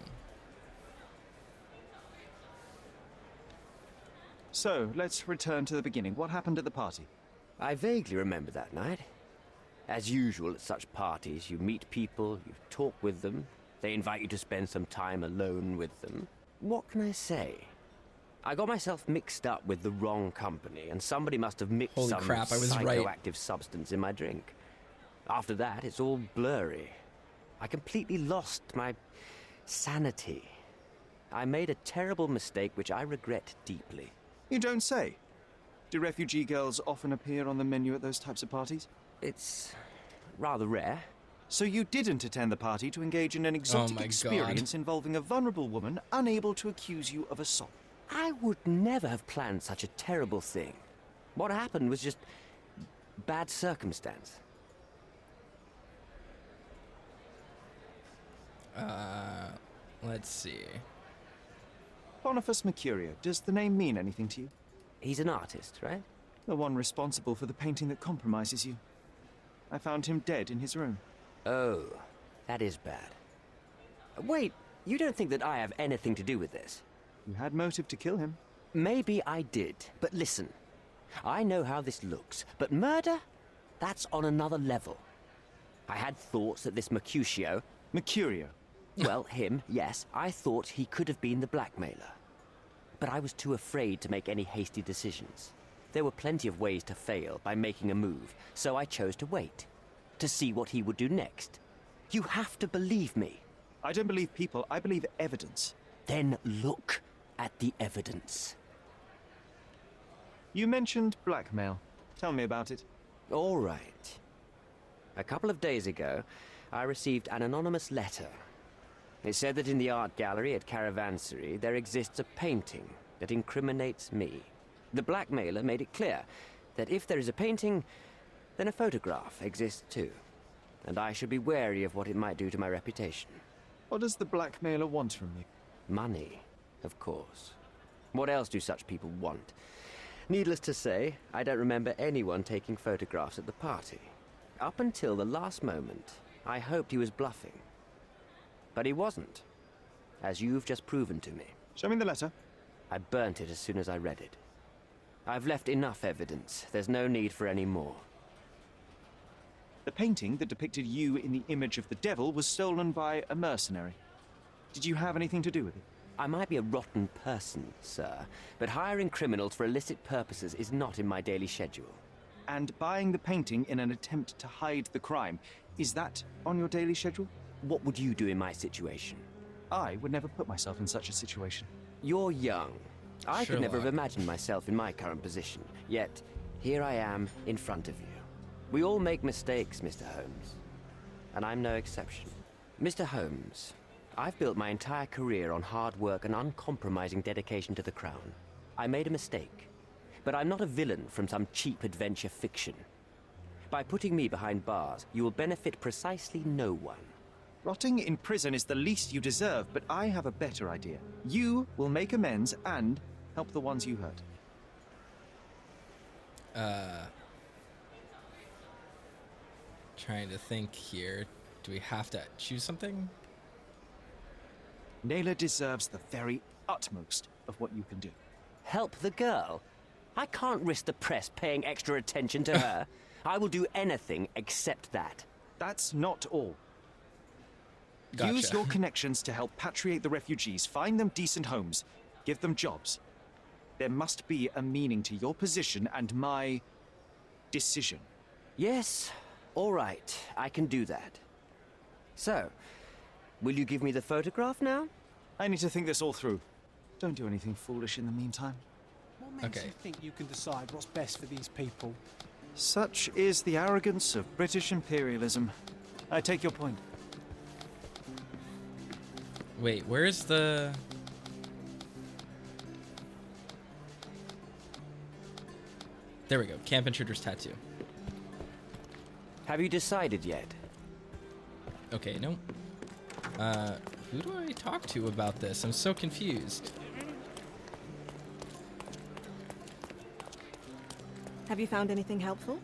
So, let's return to the beginning. What happened at the party? I vaguely remember that night. As usual at such parties, you meet people, you talk with them, they invite you to spend some time alone with them. What can I say? I got myself mixed up with the wrong company, and somebody must have mixed Holy some crap, I was right. psychoactive substance in my drink. After that, it's all blurry. I completely lost my sanity. I made a terrible mistake which I regret deeply. You don't say. Do refugee girls often appear on the menu at those types of parties? It's rather rare. So you didn't attend the party to engage in an exotic experience involving a vulnerable woman unable to accuse you of assault? I would never have planned such a terrible thing. What happened was just bad circumstance. Let's see. Boniface Mercurio, does the name mean anything to you? He's an artist, right? The one responsible for the painting that compromises you. I found him dead in his room. Oh, that is bad. Wait, you don't think that I have anything to do with this? You had motive to kill him. Maybe I did, but listen. I know how this looks, but murder? That's on another level. I had thoughts that this Mercutio... Mercurio? Well, him, yes. I thought he could have been the blackmailer. But I was too afraid to make any hasty decisions. There were plenty of ways to fail by making a move, so I chose to wait. To see what he would do next. You have to believe me. I don't believe people, I believe evidence. Then look at the evidence. You mentioned blackmail. Tell me about it. All right. A couple of days ago, I received an anonymous letter. It said that in the art gallery at Caravansary there exists a painting that incriminates me. The blackmailer made it clear that if there is a painting, then a photograph exists too. And I should be wary of what it might do to my reputation. What does the blackmailer want from you? Money, of course. What else do such people want? Needless to say, I don't remember anyone taking photographs at the party. Up until the last moment, I hoped he was bluffing. But he wasn't, as you've just proven to me. Show me the letter. I burnt it as soon as I read it. I've left enough evidence. There's no need for any more. The painting that depicted you in the image of the devil was stolen by a mercenary. Did you have anything to do with it? I might be a rotten person, sir, but hiring criminals for illicit purposes is not in my daily schedule. And buying the painting in an attempt to hide the crime, is that on your daily schedule? What would you do in my situation? I would never put myself in such a situation. You're young. I could never have Sherlock. imagined myself in my current position, yet here I am in front of you. We all make mistakes, Mr. Holmes, and I'm no exception. Mr. Holmes, I've built my entire career on hard work and uncompromising dedication to the Crown. I made a mistake, but I'm not a villain from some cheap adventure fiction. By putting me behind bars, you will benefit precisely no one. Rotting in prison is the least you deserve, but I have a better idea. You will make amends and help the ones you hurt. Trying to think here. Do we have to choose something? Naylor deserves the very utmost of what you can do. Help the girl? I can't risk the press paying extra attention to her. I will do anything except that. That's not all. Gotcha. Use your connections to help patriate the refugees, find them decent homes, give them jobs. There must be a meaning to your position and my decision. Yes, all right, I can do that. So, will you give me the photograph now? I need to think this all through. Don't do anything foolish in the meantime. What makes you think you can decide what's best for these people? Such is the arrogance of British imperialism. I take your point. Wait, where's the... There we go. Camp Intruder's tattoo. Have you decided yet? Okay, no. Who do I talk to about this? I'm so confused. Have you found anything helpful?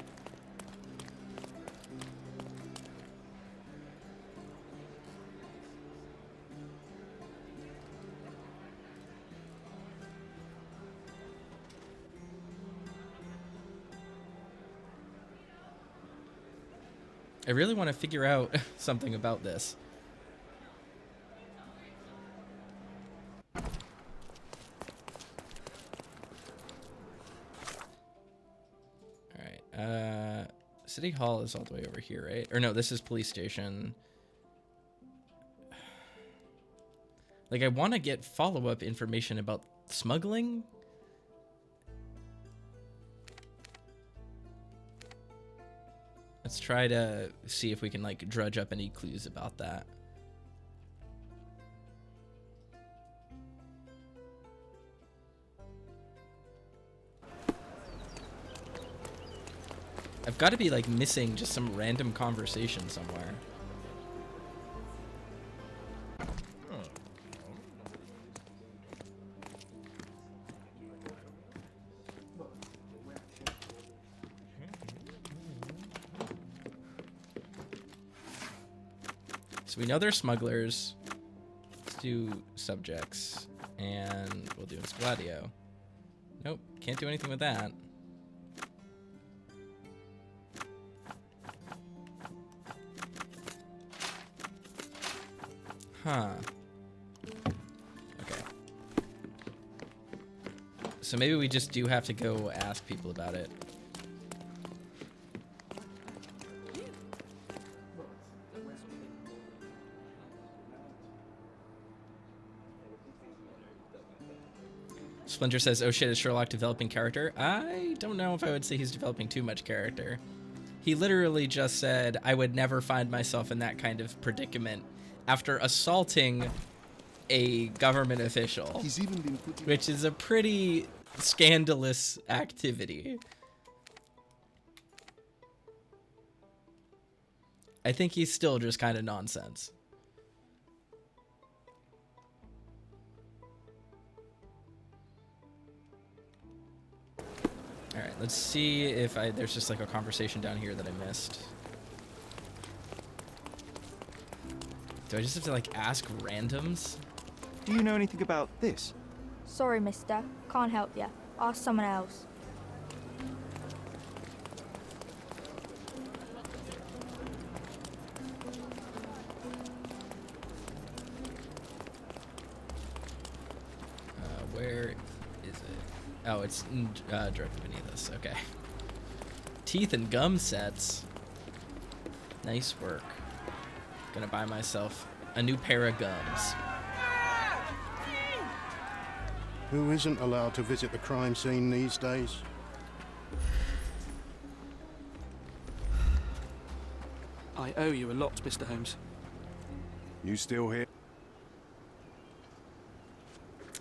I really want to figure out something about this. Alright, City Hall is all the way over here, right? Or no, this is police station. Like, I want to get follow-up information about smuggling. Let's try to see if we can, like, drudge up any clues about that. I've got to be, like, missing just some random conversation somewhere. So we know they're smugglers. Let's do subjects. And we'll do Gladio. Nope, can't do anything with that. Huh. Okay. So maybe we just do have to go ask people about it. Splinter says, oh shit, is Sherlock developing character? I don't know if I would say he's developing too much character. He literally just said, I would never find myself in that kind of predicament after assaulting a government official, He's even been putting... which is a pretty scandalous activity. I think he's still just kind of nonsense. All right, let's see if there's just like a conversation down here that I missed. Do I just have to like ask randoms? Do you know anything about this? Sorry, mister. Can't help you. Ask someone else. Where is it? Oh, it's directly beneath us. Okay. Teeth and gum sets. Nice work. Gonna buy myself a new pair of gums. Who isn't allowed to visit the crime scene these days? I owe you a lot, Mr. Holmes. You still here?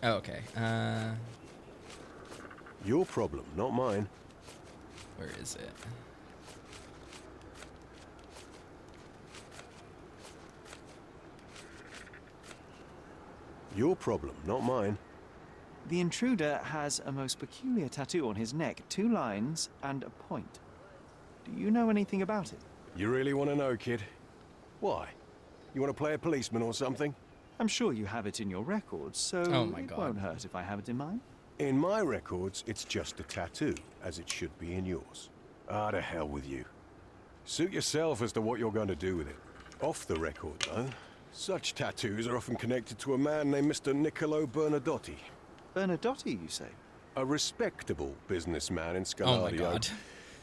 Oh, okay. Your problem, not mine. Where is it? Your problem, not mine. The intruder has a most peculiar tattoo on his neck, 2 lines and a point. Do you know anything about it? You really want to know, kid? Why? You want to play a policeman or something? I'm sure you have it in your records, so Oh my it God. won't hurt if I have it in mine. In my records, it's just a tattoo, as it should be in yours. Ah, to hell with you. Suit yourself as to what you're going to do with it. Off the record, though, such tattoos are often connected to a man named Mr. Niccolo Bernadotti. Bernadotti, you say? A respectable businessman in Oh my Scalario. God.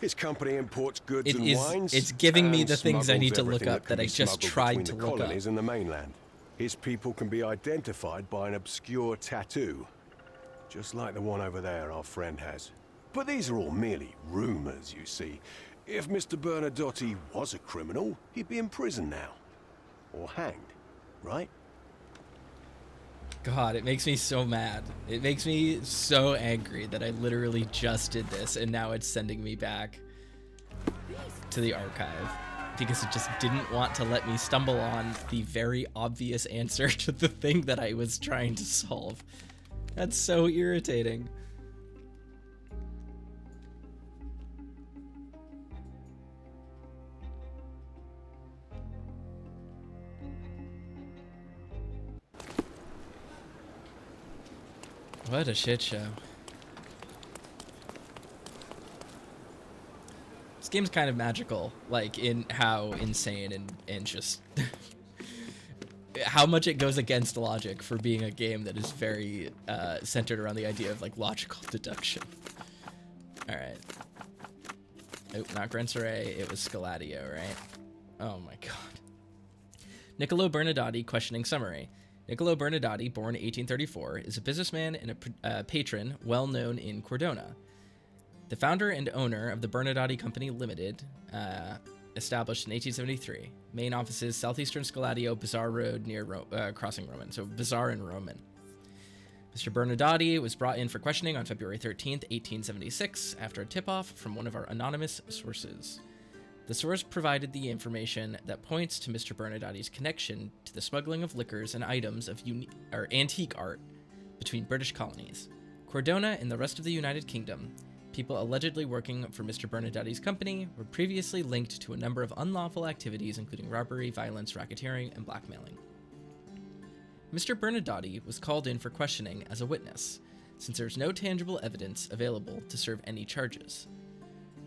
His company imports goods It and is- wines. it's giving me and the things I smuggles need to look everything up can that I be just smuggled tried between to the look up. colonies and the mainland. His people can be identified by an obscure tattoo, just like the one over there our friend has. But these are all merely rumors, you see. If Mr. Bernadotti was a criminal, he'd be in prison now. Or hanged, right? God, it makes me so mad. It makes me so angry that I literally just did this and now it's sending me back to the archive because it just didn't want to let me stumble on the very obvious answer to the thing that I was trying to solve. That's so irritating. What a shit show. This game's kind of magical, like in how insane and just how much it goes against logic for being a game that is very centered around the idea of like logical deduction. All right. Oh, not Gran Soray, it was Scaladio, right? Oh my god. Niccolo Bernadotti questioning summary. Niccolo Bernadotti, born 1834, is a businessman and a patron well known in Cordona. The founder and owner of the Bernadotti Company Limited, established in 1873. Main offices southeastern Scaladio, Bazaar Road near Crossing Roman, so Bazaar and Roman. Mr. Bernadotti was brought in for questioning on February 13th, 1876, after a tip-off from one of our anonymous sources. The source provided the information that points to Mr. Bernadotti's connection to the smuggling of liquors and items of antique art between British colonies, Cordona, and the rest of the United Kingdom. People allegedly working for Mr. Bernadotti's company were previously linked to a number of unlawful activities, including robbery, violence, racketeering, and blackmailing. Mr. Bernadotti was called in for questioning as a witness, since there is no tangible evidence available to serve any charges.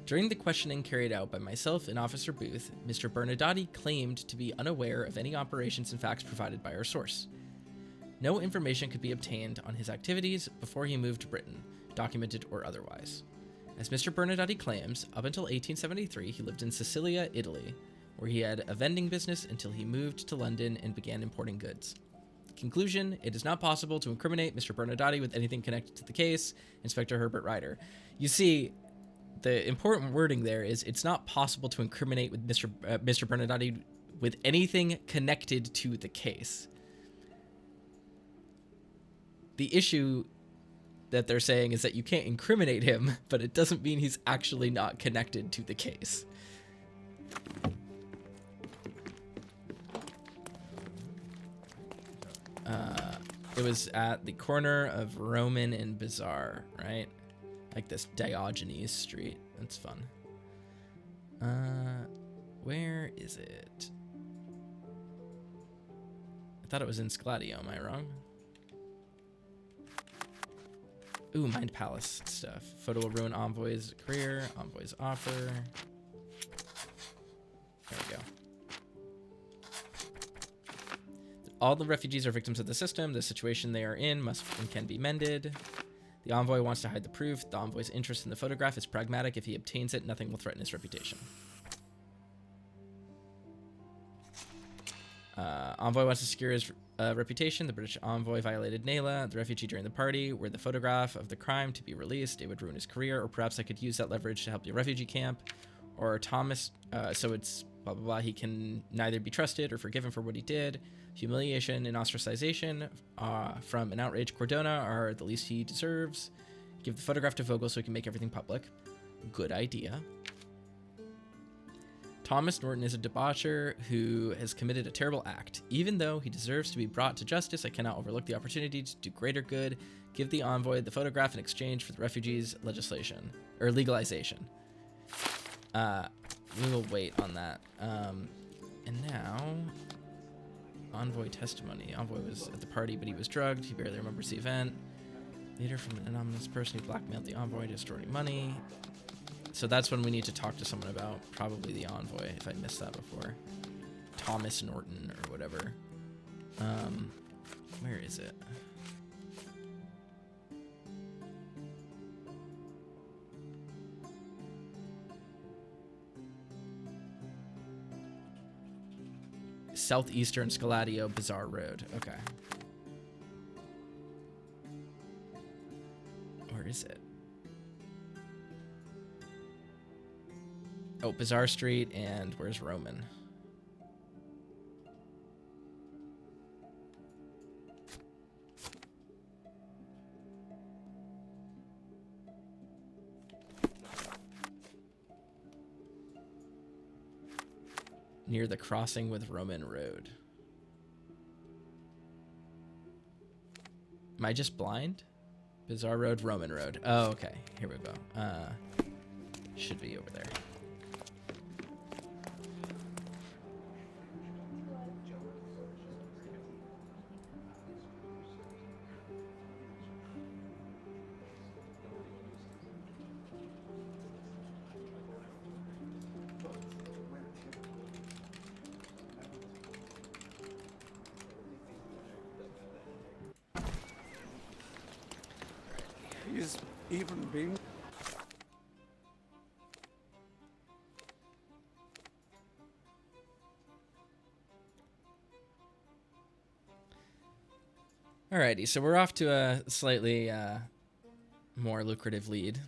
During the questioning carried out by myself and Officer Booth, Mr. Bernadotti claimed to be unaware of any operations and facts provided by our source. No information could be obtained on his activities before he moved to Britain, documented or otherwise. As Mr. Bernadotti claims, up until 1873 he lived in Sicilia, Italy, where he had a vending business until he moved to London and began importing goods. Conclusion, it is not possible to incriminate Mr. Bernadotti with anything connected to the case. Inspector Herbert Ryder. You see, the important wording there is it's not possible to incriminate with Mr. Bernadotti with anything connected to the case. The issue that they're saying is that you can't incriminate him, but it doesn't mean he's actually not connected to the case. It was at the corner of Roman and Bazaar, right? Like this Diogenes Street. That's fun. Where is it? I thought it was in Scaladio, am I wrong? Ooh, Mind Palace stuff. Photo will ruin Envoy's career. Envoy's offer. There we go. All the refugees are victims of the system. The situation they are in must and can be mended. The envoy wants to hide the proof. The envoy's interest in the photograph is pragmatic. If he obtains it, nothing will threaten his reputation. Envoy wants to secure his reputation. The British envoy violated Nayla, the refugee during the party. Were the photograph of the crime to be released, it would ruin his career. Or perhaps I could use that leverage to help the refugee camp. Or Thomas, so it's blah, blah, blah. He can neither be trusted or forgiven for what he did. Humiliation and ostracization from an outraged Cordona are the least he deserves. Give the photograph to Vogel so he can make everything public. Good idea. Thomas Norton is a debaucher who has committed a terrible act. Even though he deserves to be brought to justice, I cannot overlook the opportunity to do greater good. Give the envoy the photograph in exchange for the refugees' legislation or legalization. We will wait on that. And now, envoy testimony. Envoy was at the party, but he was drugged. He barely remembers the event. Leader from an anonymous person who blackmailed the envoy to extort money. So that's when we need to talk to someone about, probably the envoy, if I missed that before. Thomas Norton or whatever. Where is it? Southeastern Scaladio Bazaar Road. Okay. Where is it? Oh, Bazaar Street, and where's Roman? Near the crossing with Roman Road. Am I just blind? Bazaar Road, Roman Road. Oh, okay. Here we go. Should be over there. He's even been... Alrighty, so we're off to a slightly more lucrative lead.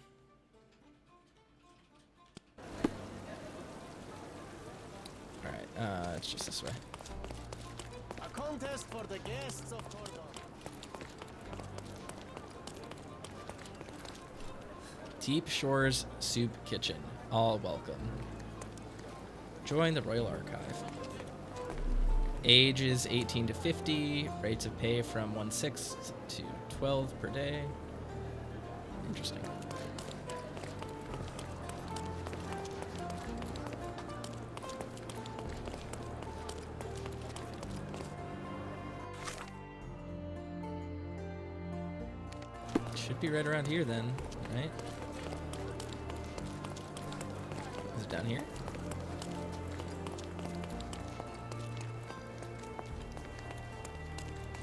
Alright, it's just this way. A contest for the guests of Cordona. Deep Shores Soup Kitchen. All welcome. Join the Royal Archive. Ages 18 to 50. Rates of pay from 1/6 to 12 per day. Interesting. Should be right around here then, right? Is it down here?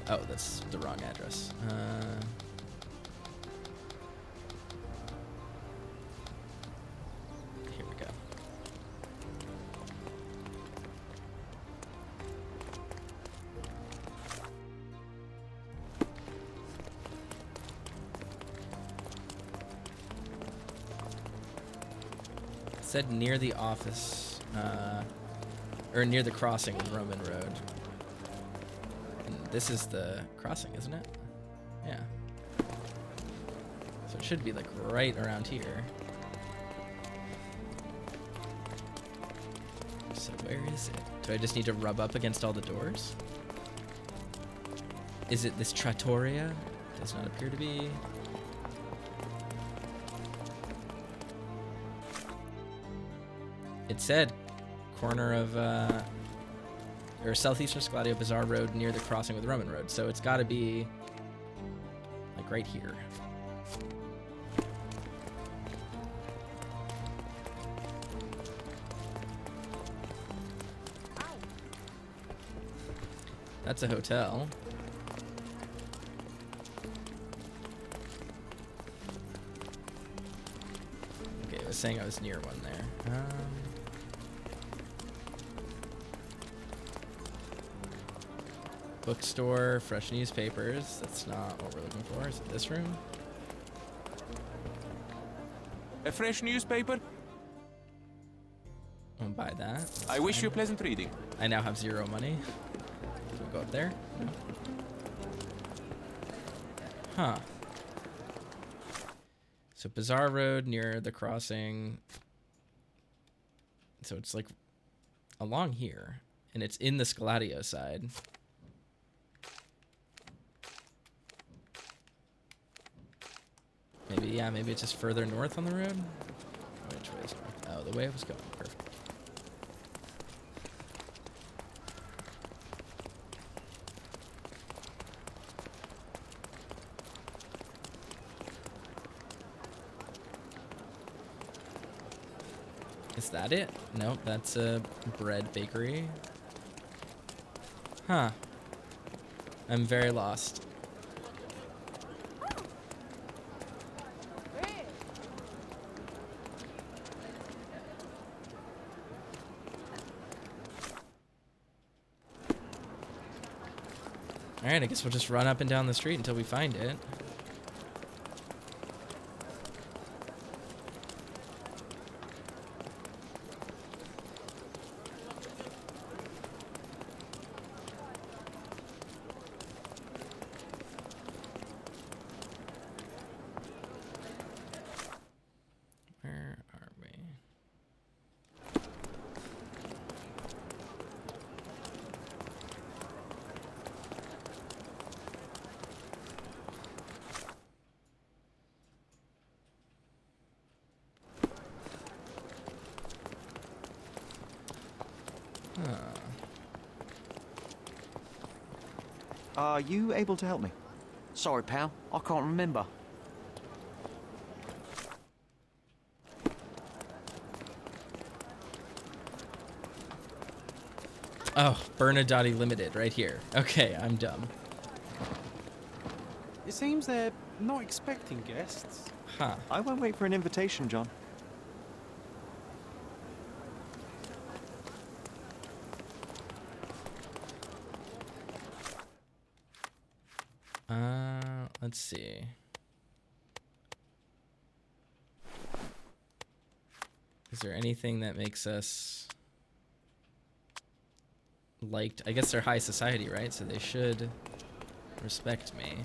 Oh, that's the wrong address. Here we go. It said near the office, or near the crossing with Roman Road. This is the crossing, isn't it? Yeah. So it should be like right around here. So where is it? Do I just need to rub up against all the doors? Is it this trattoria? Does not appear to be. It said corner of or Southeastern Scaladio Bazaar Road near the crossing with Roman Road. So it's got to be like right here. That's a hotel. Okay, I was saying I was near one there. Bookstore, fresh newspapers. That's not what we're looking for. Is it this room? A fresh newspaper? I'll buy that. That's I wish fine. you pleasant reading. I now have 0 money. Can we go up there? No. Huh. So Bazaar Road near the crossing. So it's like along here, and it's in the Scaladio side. Maybe, yeah, maybe it's just further north on the road. Which way is north? Oh, the way it was going. Perfect. Is that it? Nope, that's a bread bakery. Huh. I'm very lost. Alright, I guess we'll just run up and down the street until we find it. Where are we? Are you able to help me? Sorry, pal. I can't remember. Oh, Bernadotte Limited, right here. Okay, I'm dumb. It seems they're not expecting guests. Huh. I won't wait for an invitation, John. Let's see. Is there anything that makes us liked? I guess they're high society, right? So they should respect me.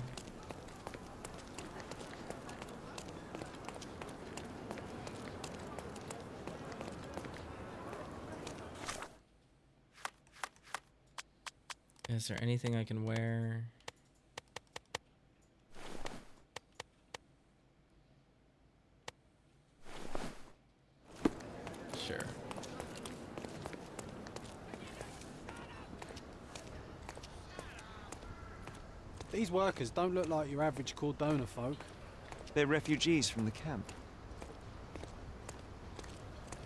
Is there anything I can wear? Sure. These workers don't look like your average Cordona folk. They're refugees from the camp.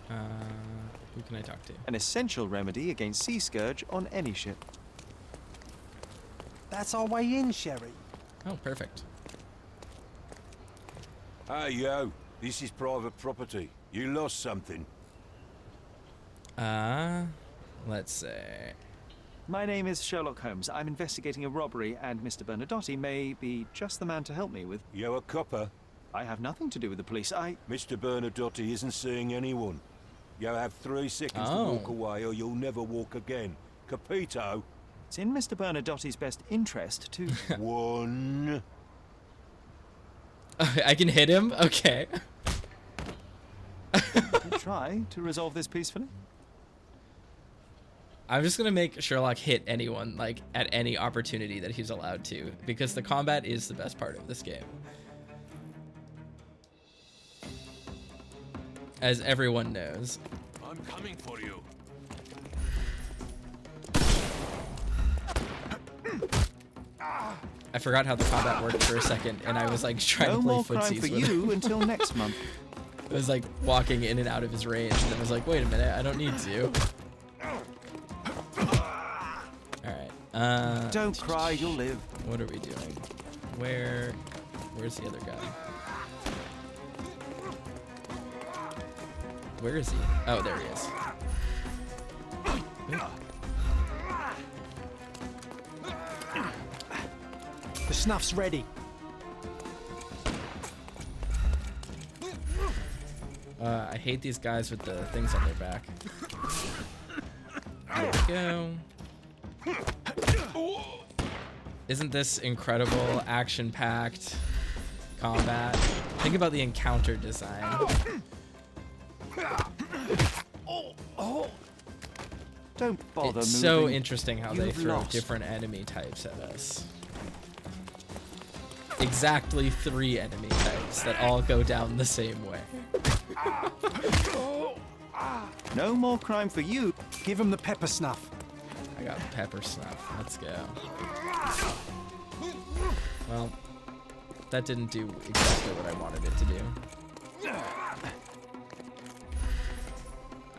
Who can I talk to? An essential remedy against sea scourge on any ship. That's our way in, Sherry. Oh, perfect. Hey, yo. This is private property. You lost something. Let's see. My name is Sherlock Holmes. I'm investigating a robbery, and Mr. Bernadotte may be just the man to help me with. You a copper? I have nothing to do with the police. Mr. Bernadotte isn't seeing anyone. You have 3 seconds to walk away, or you'll never walk again. Capito? It's in Mr. Bernadotte's best interest to... 1. I can hit him? Okay. Try to resolve this peacefully. I'm just gonna make Sherlock hit anyone, like, at any opportunity that he's allowed to, because the combat is the best part of this game. As everyone knows. I'm coming for you. I forgot how the combat worked for a second, and I was like trying to play No more crime footsies for with you him. until next month. I was like walking in and out of his range, and then I was like, wait a minute, I don't need to. Alright, Don't cry, you'll live. What are we doing? Where's the other guy? Where is he? Oh, there he is. Ooh. snuff's ready. I hate these guys with the things on their back. There we go. Isn't this incredible, action-packed combat? Think about the encounter design. Don't bother It's moving. so interesting how they You've throw lost. different enemy types at us. Exactly 3 enemy types that all go down the same way. No more crime for you. Give him the pepper snuff. I got pepper snuff. Let's go. Well, that didn't do exactly what I wanted it to do.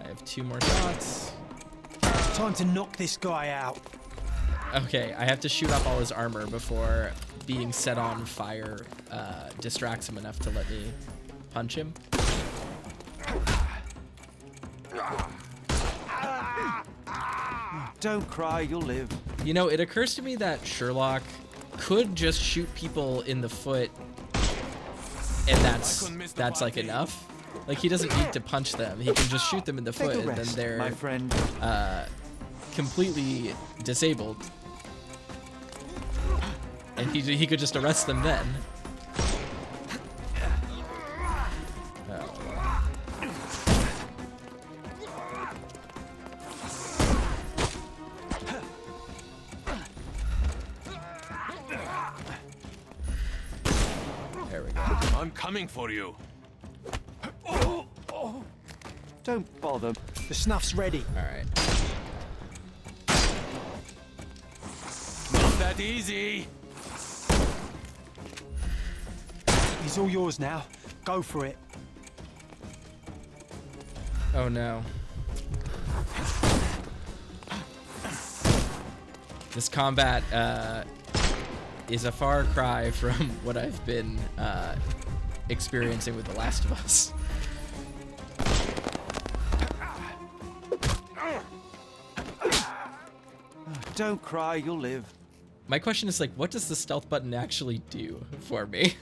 I have 2 more shots. Time to knock this guy out. Okay, I have to shoot off all his armor before being set on fire distracts him enough to let me punch him. Don't cry, you'll live. You know, it occurs to me that Sherlock could just shoot people in the foot, and that's like enough. Like, he doesn't need to punch them. He can just shoot them in the foot, and then they're my friend. completely disabled. And he could just arrest them then. There we go. I'm coming for you. Don't bother. The snuff's ready. All right. Not that easy. He's all yours now. Go for it. Oh no. This combat is a far cry from what I've been experiencing with The Last of Us. Don't cry, you'll live. My question is, like, what does the stealth button actually do for me?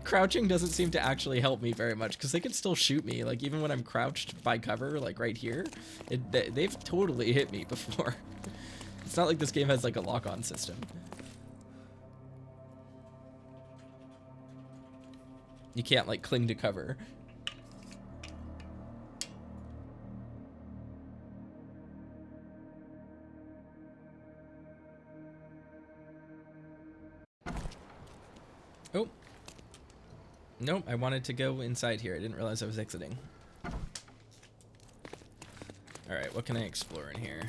Crouching doesn't seem to actually help me very much, because they can still shoot me, like, even when I'm crouched by cover, like right here. They've totally hit me before. It's not like this game has, like, a lock-on system. You can't, like, cling to cover. Oh. Nope, I wanted to go inside here. I didn't realize I was exiting. Alright, what can I explore in here?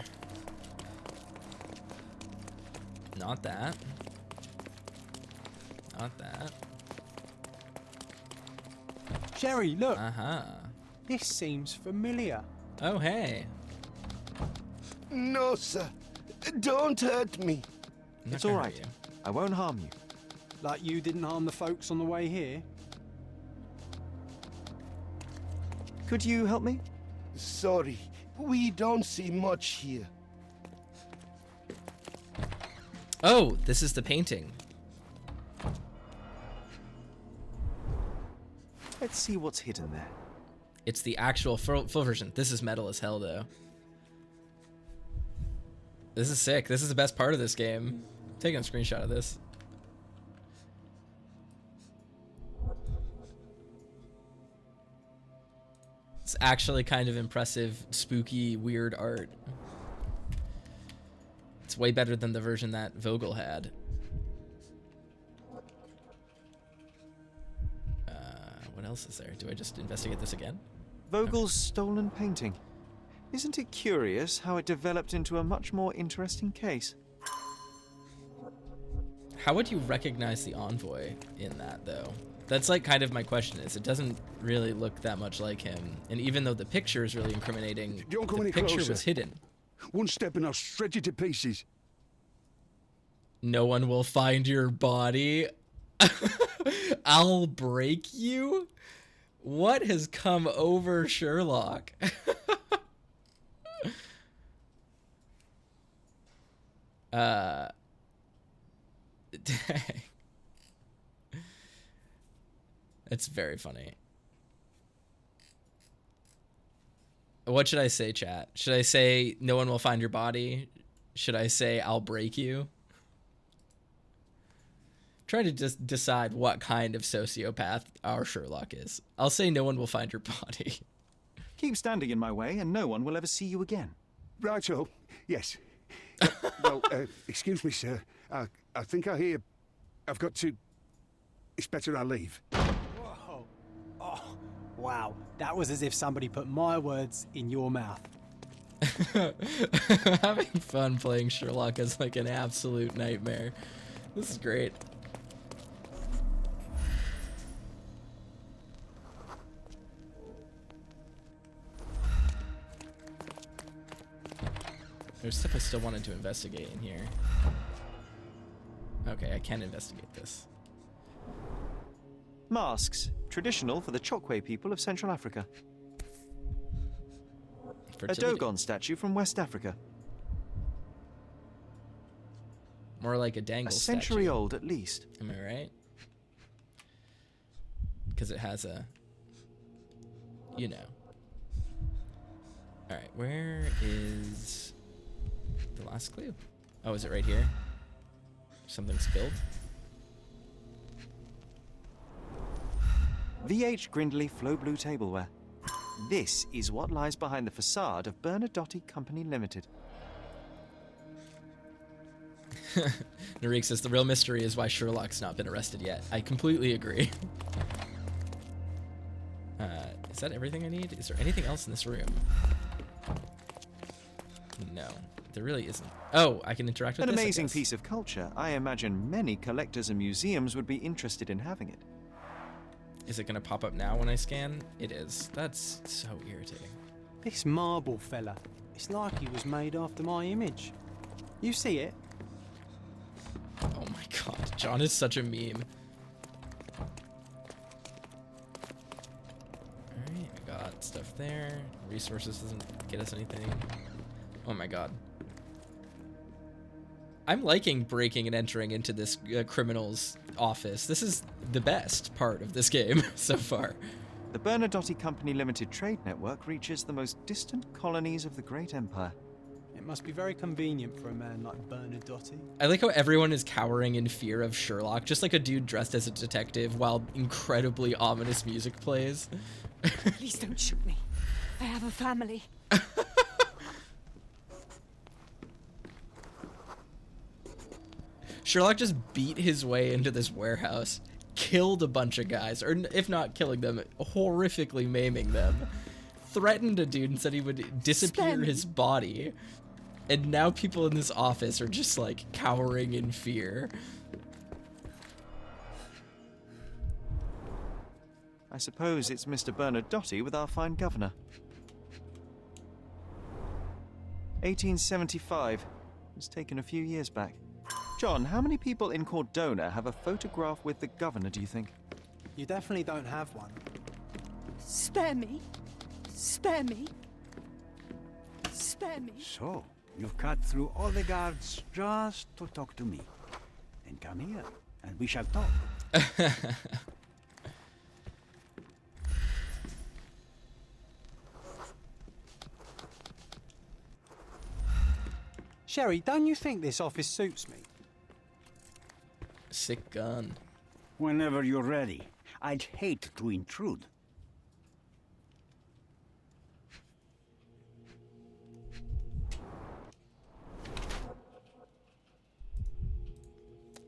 Not that. Not that. Sherry, look. Uh-huh. This seems familiar. Oh, hey. No, sir. Don't hurt me. It's all right. I won't harm you. Like you didn't harm the folks on the way here? Could you help me? Sorry, we don't see much here. Oh, this is the painting. Let's see what's hidden there. It's the actual full version. This is metal as hell, though. This is sick. This is the best part of this game. I'm taking a screenshot of this. It's actually kind of impressive, spooky, weird art. It's way better than the version that Vogel had. What else is there? Do I just investigate this again? Vogel's stolen painting. Isn't it curious how it developed into a much more interesting case? How would you recognize the envoy in that, though? That's like kind of my question is, it doesn't really look that much like him. And even though the picture is really incriminating, Don't come the any picture closer. was hidden. One step and I'll shred you to pieces. No one will find your body. I'll break you? What has come over Sherlock? Dang. It's very funny. What should I say, chat? Should I say no one will find your body? Should I say I'll break you? Try to just decide what kind of sociopath our Sherlock is. I'll say no one will find your body. Keep standing in my way and no one will ever see you again. Righto, yes. Well, excuse me, sir. I think I hear... I've got to... It's better I leave. Whoa. Oh, wow. That was as if somebody put my words in your mouth. Having fun playing Sherlock is like an absolute nightmare. This is great. There's stuff I still wanted to investigate in here. Okay, I can investigate this. Masks, traditional for the Chokwe people of Central Africa. Fertility. A Dogon statue from West Africa. More like a dangle statue. A century old at least. Am I right? Because it has a... You know. Alright, where is the last clue? Oh, is it right here? Something spilled? VH Grindley Flow Blue Tableware. This is what lies behind the facade of Bernadotte Company Limited. Narik says the real mystery is why Sherlock's not been arrested yet. I completely agree. Is that everything I need? Is there anything else in this room? No, there really isn't. Oh, I can interact with An this, amazing piece of culture. I imagine many collectors and museums would be interested in having it. Is it going to pop up now when I scan? It is. That's so irritating. This marble fella, it's like he was made after my image. You see it? Oh my god, John is such a meme. Alright, I got stuff there. Resources doesn't get us anything. Oh my god. I'm liking breaking and entering into this criminal's office. This is the best part of this game so far. The Bernadotte Company Limited trade network reaches the most distant colonies of the Great Empire. It must be very convenient for a man like Bernadotte. I like how everyone is cowering in fear of Sherlock, just like a dude dressed as a detective while incredibly ominous music plays. Please don't shoot me. I have a family. Sherlock just beat his way into this warehouse, killed a bunch of guys, or if not killing them, horrifically maiming them, threatened a dude and said he would disappear his body, and now people in this office are just like cowering in fear. I suppose it's Mr. Bernadotte with our fine governor. 1875. It was taken a few years back. John, how many people in Cordona have a photograph with the governor, do you think? You definitely don't have one. Spare me. Spare me. Spare me. So, you've cut through all the guards just to talk to me. Then come here, and we shall talk. Sherry, don't you think this office suits me? Sick gun. Whenever you're ready. I'd hate to intrude.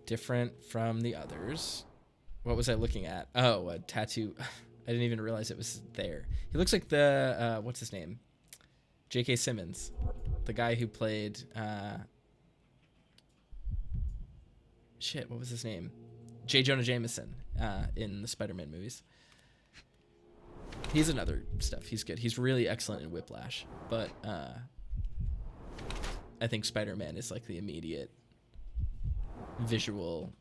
Different from the others. What was I looking at? Oh, a tattoo. I didn't even realize it was there. He looks like the, what's his name? J.K. Simmons. The guy who played, shit, what was his name? J. Jonah Jameson in the Spider-Man movies. He's in other stuff. He's good. He's really excellent in Whiplash. But I think Spider-Man is like the immediate visual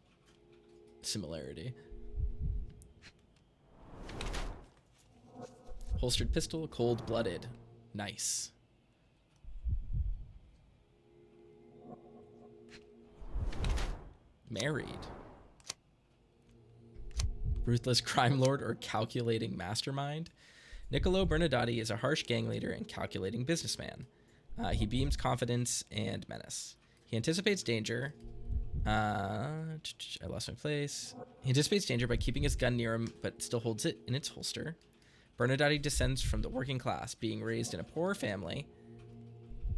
similarity. Holstered pistol, cold-blooded. Nice. Married. ruthless crime lord, or calculating mastermind? Niccolo Bernadotti is a harsh gang leader and calculating businessman. He beams confidence and menace. He anticipates danger. I lost my place. He anticipates danger by keeping his gun near him, but still holds it in its holster. Bernadotti descends from the working class, being raised in a poor family.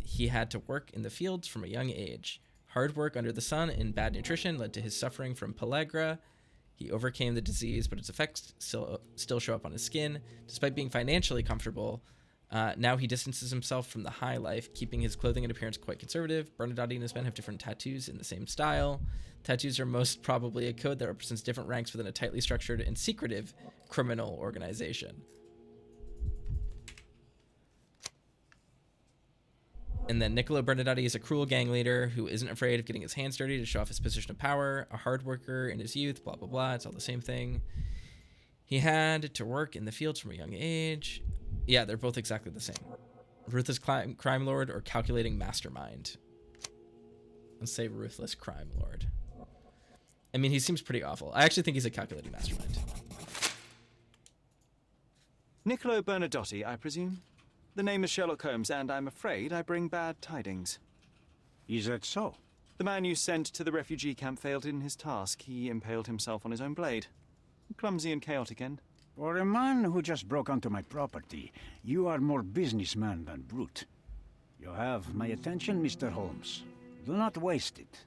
He had to work in the fields from a young age. Hard work under the sun and bad nutrition led to his suffering from pellagra. He overcame the disease, but its effects still show up on his skin. Despite being financially comfortable, now he distances himself from the high life, keeping his clothing and appearance quite conservative. Bernadotti and his men have different tattoos in the same style. Tattoos are most probably a code that represents different ranks within a tightly structured and secretive criminal organization. And then Niccolo Bernadotti is a cruel gang leader who isn't afraid of getting his hands dirty to show off his position of power, a hard worker in his youth, blah, blah, blah. It's all the same thing. He had to work in the fields from a young age. Yeah, they're both exactly the same. Ruthless crime lord or calculating mastermind. Let's say ruthless crime lord. I mean, he seems pretty awful. I actually think he's a calculating mastermind. Niccolo Bernadotti, I presume? The name is Sherlock Holmes, and I'm afraid I bring bad tidings. Is that so? The man you sent to the refugee camp failed in his task. He impaled himself on his own blade. Clumsy and chaotic end. For a man who just broke onto my property, you are more businessman than brute. You have my attention, Mr. Holmes. Do not waste it.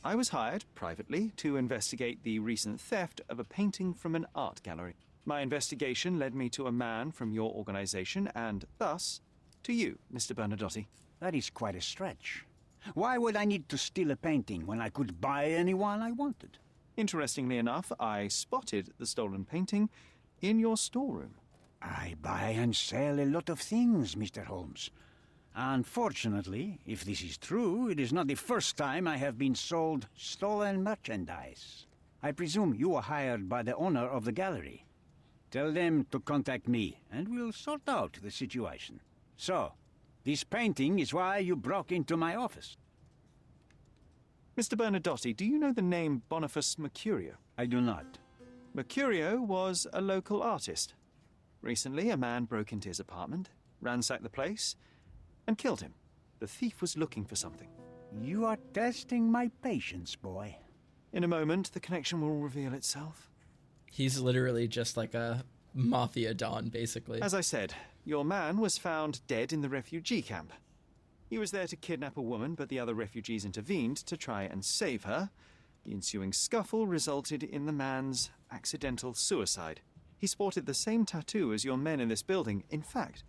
I was hired, privately, to investigate the recent theft of a painting from an art gallery. My investigation led me to a man from your organization, and thus, to you, Mr. Bernadotti. That is quite a stretch. Why would I need to steal a painting when I could buy anyone I wanted? Interestingly enough, I spotted the stolen painting in your storeroom. I buy and sell a lot of things, Mr. Holmes. Unfortunately, if this is true, it is not the first time I have been sold stolen merchandise. I presume you were hired by the owner of the gallery. Tell them to contact me, and we'll sort out the situation. So, this painting is why you broke into my office. Mr. Bernadotti, do you know the name Boniface Mercurio? I do not. Mercurio was a local artist. Recently, a man broke into his apartment, ransacked the place, and killed him. The thief was looking for something. You are testing my patience, boy. In a moment, the connection will reveal itself. He's literally just like a mafia don, basically. As I said, your man was found dead in the refugee camp. He was there to kidnap a woman, but the other refugees intervened to try and save her. The ensuing scuffle resulted in the man's accidental suicide. He sported the same tattoo as your men in this building. In fact,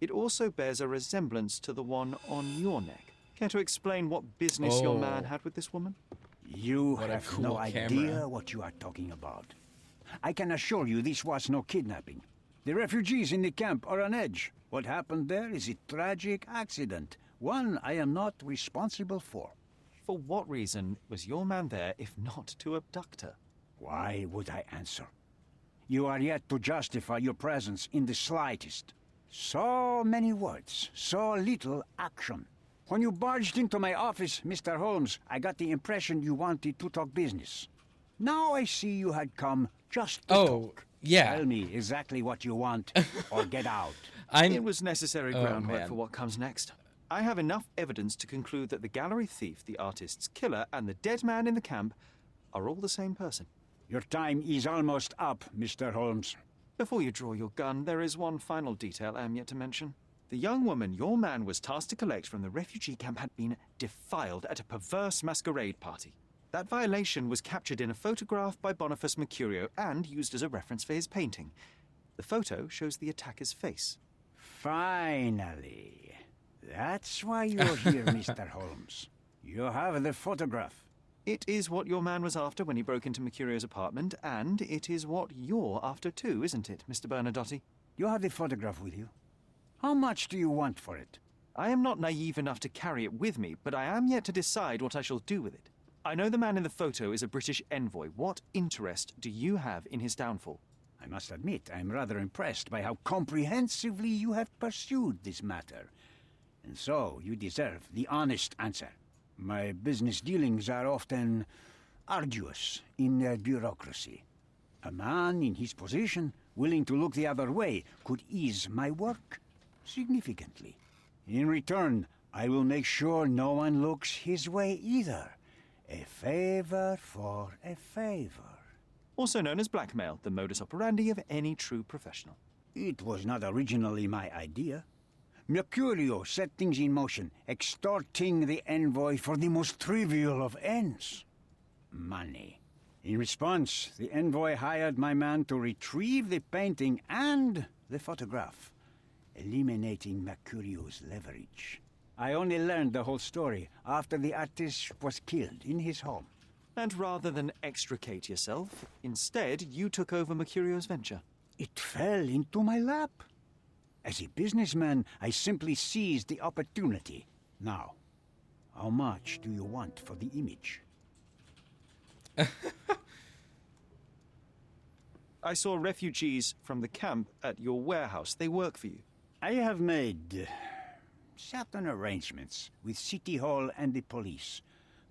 it also bears a resemblance to the one on your neck. Care to explain what business your man had with this woman? You have no idea what you are talking about. I can assure you this was no kidnapping. The refugees in the camp are on edge. What happened there is a tragic accident, one I am not responsible for. For what reason was your man there if not to abduct her? Why would I answer? You are yet to justify your presence in the slightest. So many words, so little action. When you barged into my office, Mr. Holmes, I got the impression you wanted to talk business. Now I see you had come just to talk. Yeah. Tell me exactly what you want, or get out. It was necessary groundwork for what comes next. I have enough evidence to conclude that the gallery thief, the artist's killer, and the dead man in the camp are all the same person. Your time is almost up, Mr. Holmes. Before you draw your gun, there is one final detail I am yet to mention. The young woman your man was tasked to collect from the refugee camp had been defiled at a perverse masquerade party. That violation was captured in a photograph by Boniface Mercurio and used as a reference for his painting. The photo shows the attacker's face. Finally. That's why you're here, Mr. Holmes. You have the photograph. It is what your man was after when he broke into Mercurio's apartment, and it is what you're after too, isn't it, Mr. Bernadotti? You have the photograph with you. How much do you want for it? I am not naive enough to carry it with me, but I am yet to decide what I shall do with it. I know the man in the photo is a British envoy. What interest do you have in his downfall? I must admit, I am rather impressed by how comprehensively you have pursued this matter. And so, you deserve the honest answer. My business dealings are often arduous in their bureaucracy. A man in his position, willing to look the other way, could ease my work significantly. In return, I will make sure no one looks his way either. A favor for a favor. Also known as blackmail, the modus operandi of any true professional. It was not originally my idea. Mercurio set things in motion, extorting the envoy for the most trivial of ends. Money. In response, the envoy hired my man to retrieve the painting and the photograph, eliminating Mercurio's leverage. I only learned the whole story after the artist was killed in his home. And rather than extricate yourself, instead you took over Mercurio's venture. It fell into my lap. As a businessman, I simply seized the opportunity. Now, how much do you want for the image? I saw refugees from the camp at your warehouse. They work for you. I have made certain arrangements with City Hall and the police.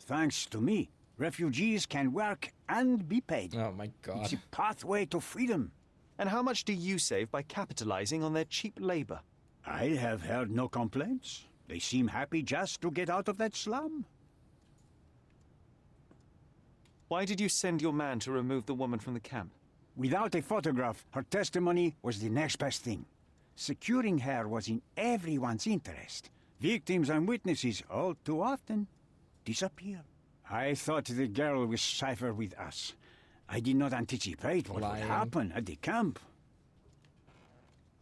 Thanks to me, refugees can work and be paid. Oh my god. It's a pathway to freedom. And how much do you save by capitalizing on their cheap labor? I have heard no complaints. They seem happy just to get out of that slum. Why did you send your man to remove the woman from the camp? Without a photograph, her testimony was the next best thing. Securing her was in everyone's interest. Victims and witnesses all too often disappear. I thought the girl was safer with us. I did not anticipate what would happen at the camp.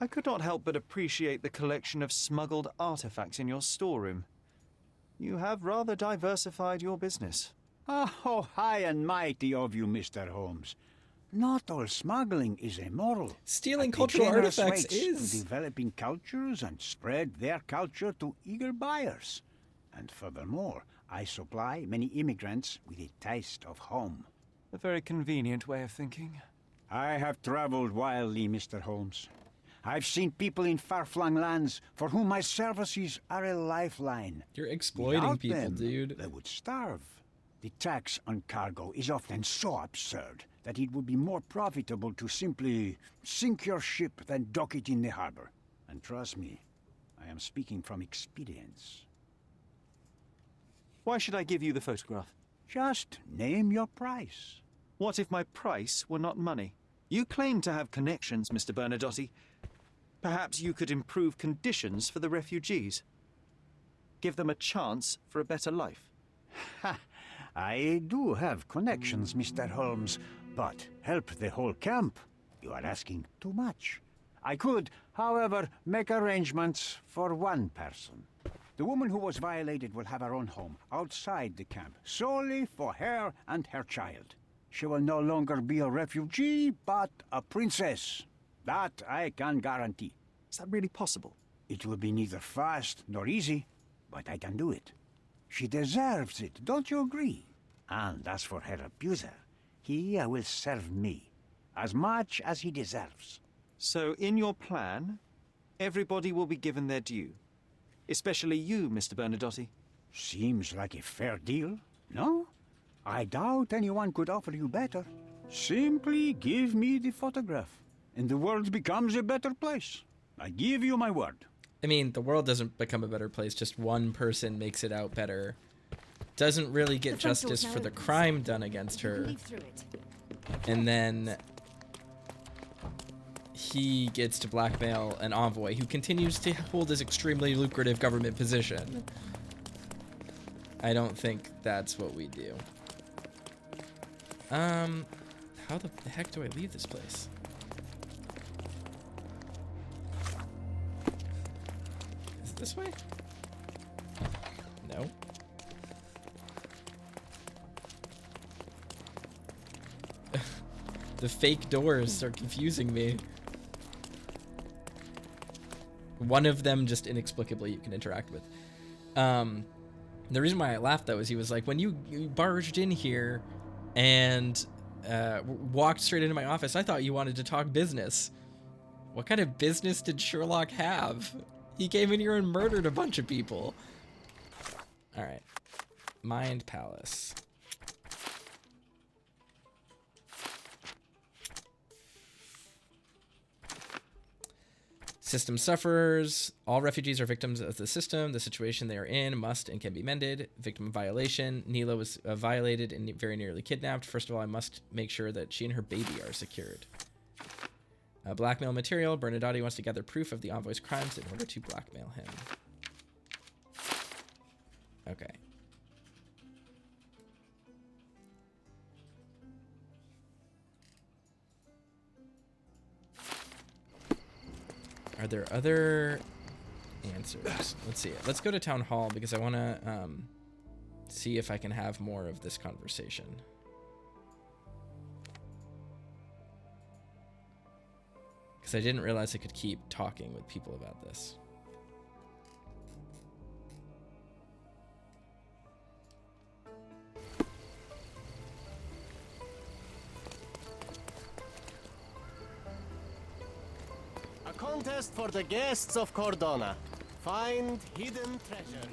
I could not help but appreciate the collection of smuggled artifacts in your storeroom. You have rather diversified your business. Oh, high and mighty of you, Mr. Holmes. Not all smuggling is immoral. Stealing cultural artifacts is developing cultures and spread their culture to eager buyers. And furthermore, I supply many immigrants with a taste of home. A very convenient way of thinking. I have traveled wildly, Mr. Holmes. I've seen people in far-flung lands for whom my services are a lifeline. You're exploiting Without people, them, dude. They would starve. The tax on cargo is often so absurd that it would be more profitable to simply sink your ship than dock it in the harbor. And trust me, I am speaking from experience. Why should I give you the photograph? Just name your price. What if my price were not money? You claim to have connections, Mr. Bernadotte. Perhaps you could improve conditions for the refugees. Give them a chance for a better life. Ha! I do have connections, Mr. Holmes, but help the whole camp? You are asking too much. I could, however, make arrangements for one person. The woman who was violated will have her own home outside the camp, solely for her and her child. She will no longer be a refugee, but a princess. That I can guarantee. Is that really possible? It will be neither fast nor easy, but I can do it. She deserves it, don't you agree? And as for her abuser, he will serve me as much as he deserves. So in your plan, everybody will be given their due. Especially you, Mr. Bernadotte. Seems like a fair deal, no? I doubt anyone could offer you better. Simply give me the photograph, and the world becomes a better place. I give you my word. I mean, the world doesn't become a better place, just one person makes it out better. Doesn't really get justice for the crime done against her. And then he gets to blackmail an envoy who continues to hold his extremely lucrative government position. I don't think that's what we do. How the heck do I leave this place? Is it this way? No. The fake doors are confusing me. One of them just inexplicably you can interact with. The reason why I laughed though is he was like, when you barged in here and walked straight into my office, I thought you wanted to talk business. What kind of business did Sherlock have? He came in here and murdered a bunch of people. All right. Mind Palace. System sufferers. All refugees are victims of the system. The situation they are in must and can be mended. Victim violation. Neela was violated and very nearly kidnapped. First of all, I must make sure that she and her baby are secured. Blackmail material. Bernadette wants to gather proof of the envoy's crimes in order to blackmail him. Okay. Are there other answers? Let's see it. Let's go to Town Hall because I want to see if I can have more of this conversation. Because I didn't realize I could keep talking with people about this. A contest for the guests of Cordona. Find hidden treasure.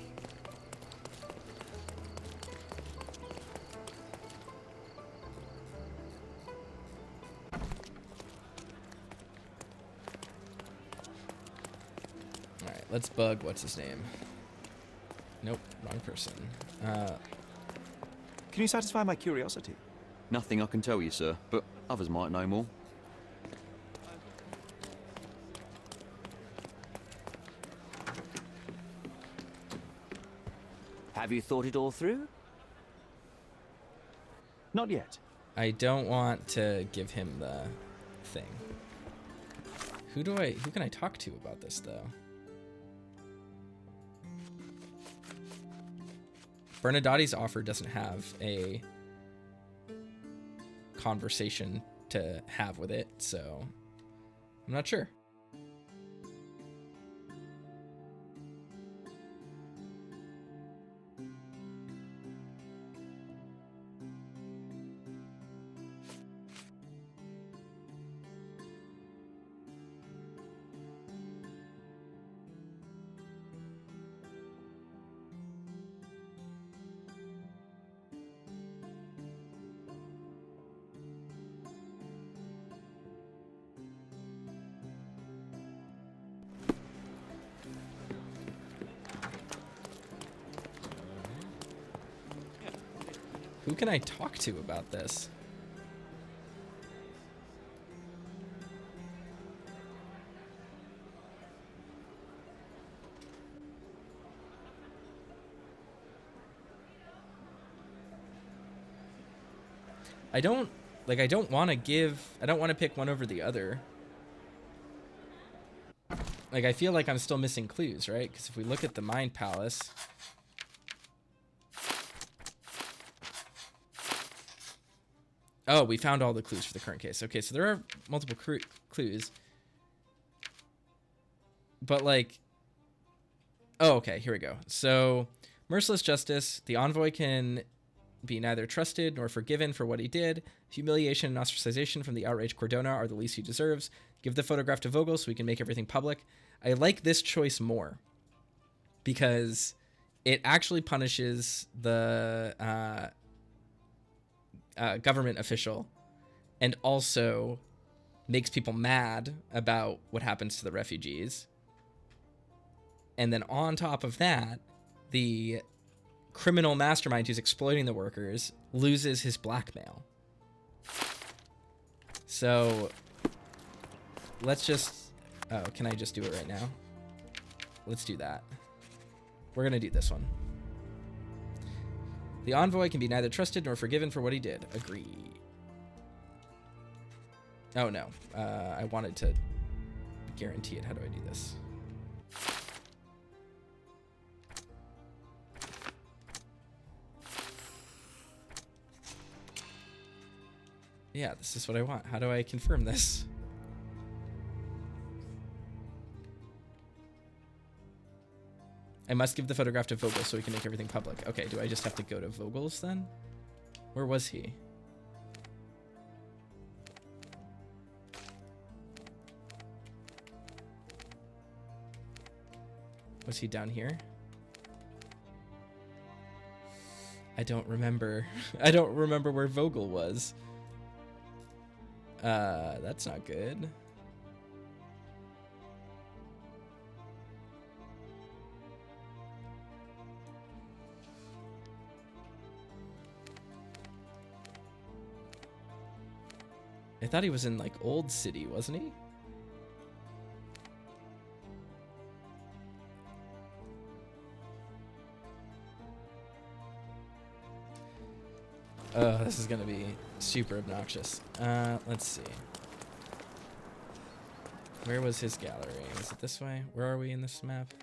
Alright, let's bug what's his name. Nope, wrong person. Can you satisfy my curiosity? Nothing I can tell you, sir, but others might know more. Have you thought it all through? Not yet. I don't want to give him the thing. Who can I talk to about this though? Bernadette's offer doesn't have a conversation to have with it, so I'm not sure. Who can I talk to about this? I don't want to pick one over the other. Like, I feel like I'm still missing clues, right? Because if we look at the Mind Palace, oh, we found all the clues for the current case. Okay, so there are multiple clues. But, like... Oh, okay, here we go. So, merciless justice. The envoy can be neither trusted nor forgiven for what he did. Humiliation and ostracization from the outraged Cordona are the least he deserves. Give the photograph to Vogel so we can make everything public. I like this choice more because it actually punishes the government official and also makes people mad about what happens to the refugees. And then on top of that, the criminal mastermind who's exploiting the workers loses his blackmail. So let's just... Oh, can I just do it right now? Let's do that. We're going to do this one. The envoy can be neither trusted nor forgiven for what he did. Agree. Oh, no. I wanted to guarantee it. How do I do this? Yeah, this is what I want. How do I confirm this? I must give the photograph to Vogel so we can make everything public. Okay, do I just have to go to Vogel's then? Where was he? Was he down here? I don't remember. I don't remember where Vogel was. That's not good. I thought he was in, like, Old City, wasn't he? Oh, this is gonna be super obnoxious. Let's see. Where was his gallery? Is it this way? Where are we in this map?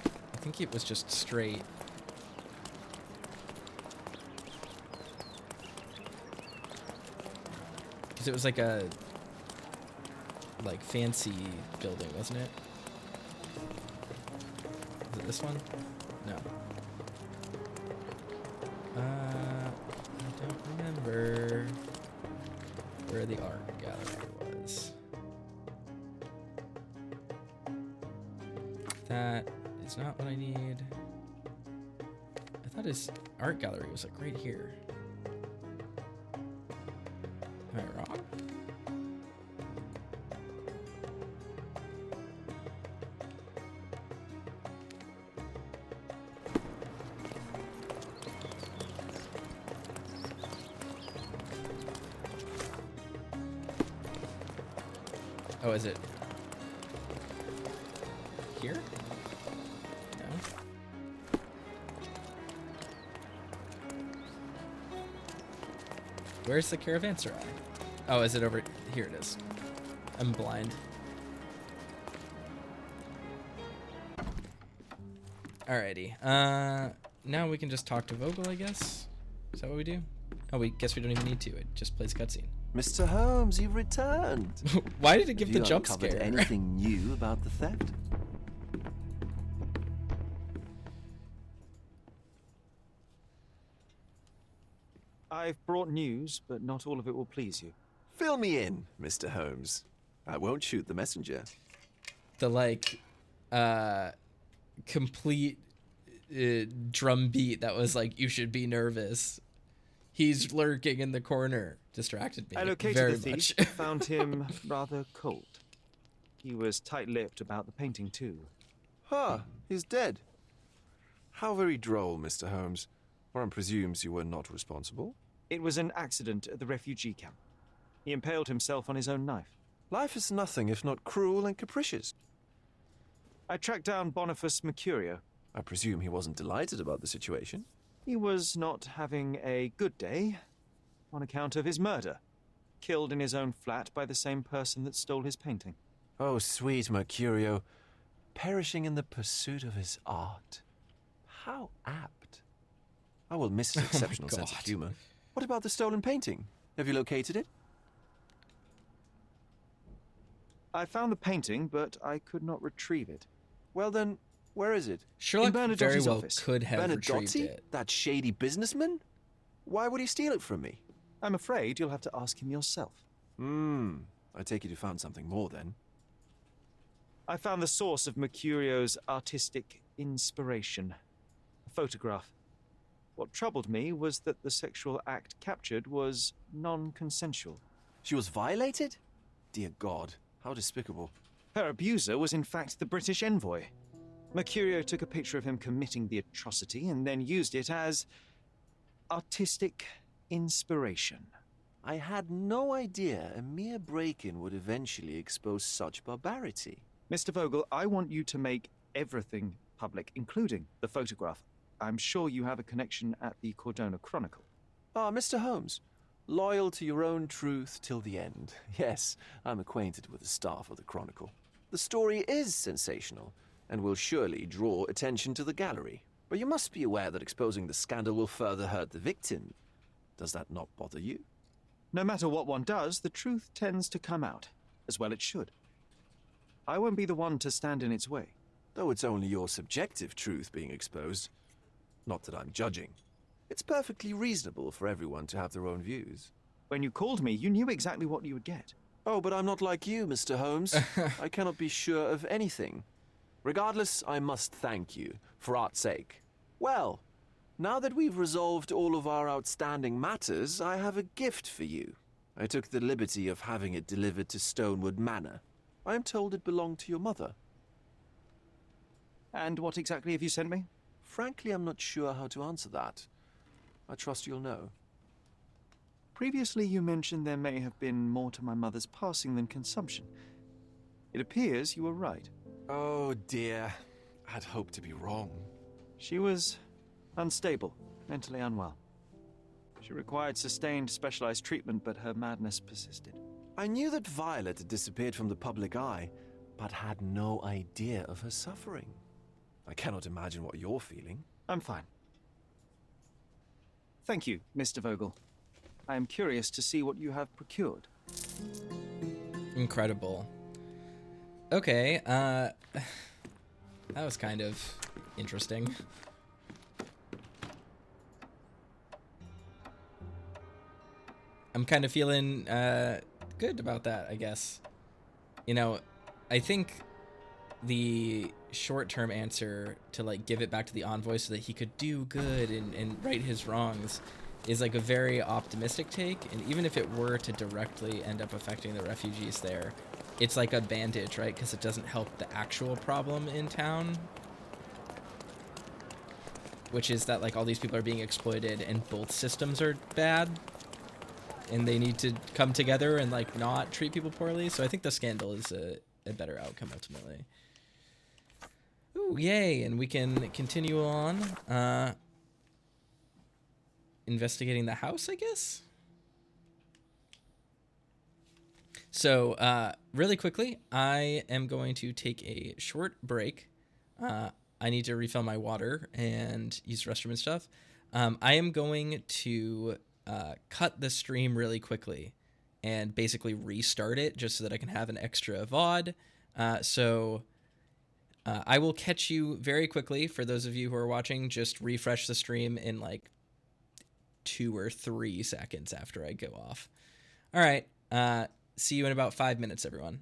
I think it was just straight. Because it was like a fancy building, wasn't it? Is it this one? No. I don't remember where the art gallery was. That is not what I need. I thought his art gallery was like right here. Am I wrong? Oh, is it here? No. Where's the caravanserai? Oh, is it over here? It is. I'm blind. Alrighty. Now we can just talk to Vogel, I guess. Is that what we do? Oh, we guess we don't even need to. It just plays cutscene. Mr. Holmes, you've returned. Why did it give Have the you jump uncovered scare? Anything new about the theft? I've brought news, but not all of it will please you. Fill me in, Mr. Holmes. I won't shoot the messenger. The complete drum beat that was like, you should be nervous. He's lurking in the corner. Distracted me I located very the thief, much. found him rather cold. He was tight-lipped about the painting too. Huh, he's dead. How very droll, Mr. Holmes. One presumes you were not responsible. It was an accident at the refugee camp. He impaled himself on his own knife. Life is nothing if not cruel and capricious. I tracked down Boniface Mercurio. I presume he wasn't delighted about the situation. He was not having a good day on account of his murder. Killed in his own flat by the same person that stole his painting. Oh, sweet Mercurio. Perishing in the pursuit of his art. How apt. I will miss his exceptional sense of humor. What about the stolen painting? Have you located it? I found the painting, but I could not retrieve it. Well then, where is it? Sherlock in very well office. could have retrieved Bernadotte? it. That shady businessman? Why would he steal it from me? I'm afraid you'll have to ask him yourself. I take it you found something more then. I found the source of Mercurio's artistic inspiration. A photograph. What troubled me was that the sexual act captured was non-consensual. She was violated? Dear God, how despicable. Her abuser was in fact the British envoy. Mercurio took a picture of him committing the atrocity and then used it as artistic inspiration. I had no idea a mere break-in would eventually expose such barbarity. Mr. Vogel, I want you to make everything public, including the photograph. I'm sure you have a connection at the Cordona Chronicle. Ah, Mr. Holmes. Loyal to your own truth till the end. Yes, I'm acquainted with the staff of the Chronicle. The story is sensational, and will surely draw attention to the gallery. But you must be aware that exposing the scandal will further hurt the victim. Does that not bother you? No matter what one does, the truth tends to come out, as well it should. I won't be the one to stand in its way. Though it's only your subjective truth being exposed. Not that I'm judging. It's perfectly reasonable for everyone to have their own views. When you called me, you knew exactly what you would get. Oh, but I'm not like you, Mr. Holmes. I cannot be sure of anything. Regardless, I must thank you, for art's sake. Well, Now that we've resolved all of our outstanding matters, I have a gift for you. I took the liberty of having it delivered to Stonewood Manor. I am told it belonged to your mother. And what exactly have you sent me? Frankly, I'm not sure how to answer that. I trust you'll know. Previously, you mentioned there may have been more to my mother's passing than consumption. It appears you were right. Oh dear. I'd hoped to be wrong. She was unstable, mentally unwell. She required sustained, specialized treatment, but her madness persisted. I knew that Violet had disappeared from the public eye, but had no idea of her suffering. I cannot imagine what you're feeling. I'm fine. Thank you, Mr. Vogel. I am curious to see what you have procured. Incredible. Okay, that was kind of interesting. I'm kind of feeling good about that, I guess. You know, I think the short-term answer to like give it back to the envoy so that he could do good and right his wrongs is like a very optimistic take, and even if it were to directly end up affecting the refugees there, it's like a bandage, right? Because it doesn't help the actual problem in town, which is that like all these people are being exploited and both systems are bad and they need to come together and like not treat people poorly. So I think the scandal is a better outcome ultimately. Ooh, yay, and we can continue on investigating the house, I guess. So really quickly, I am going to take a short break. I need to refill my water and use the restroom and stuff. I am going to cut the stream really quickly and basically restart it just so that I can have an extra VOD. I will catch you very quickly. For those of you who are watching, just refresh the stream in like 2 or 3 seconds after I go off. All right. See you in about 5 minutes, everyone.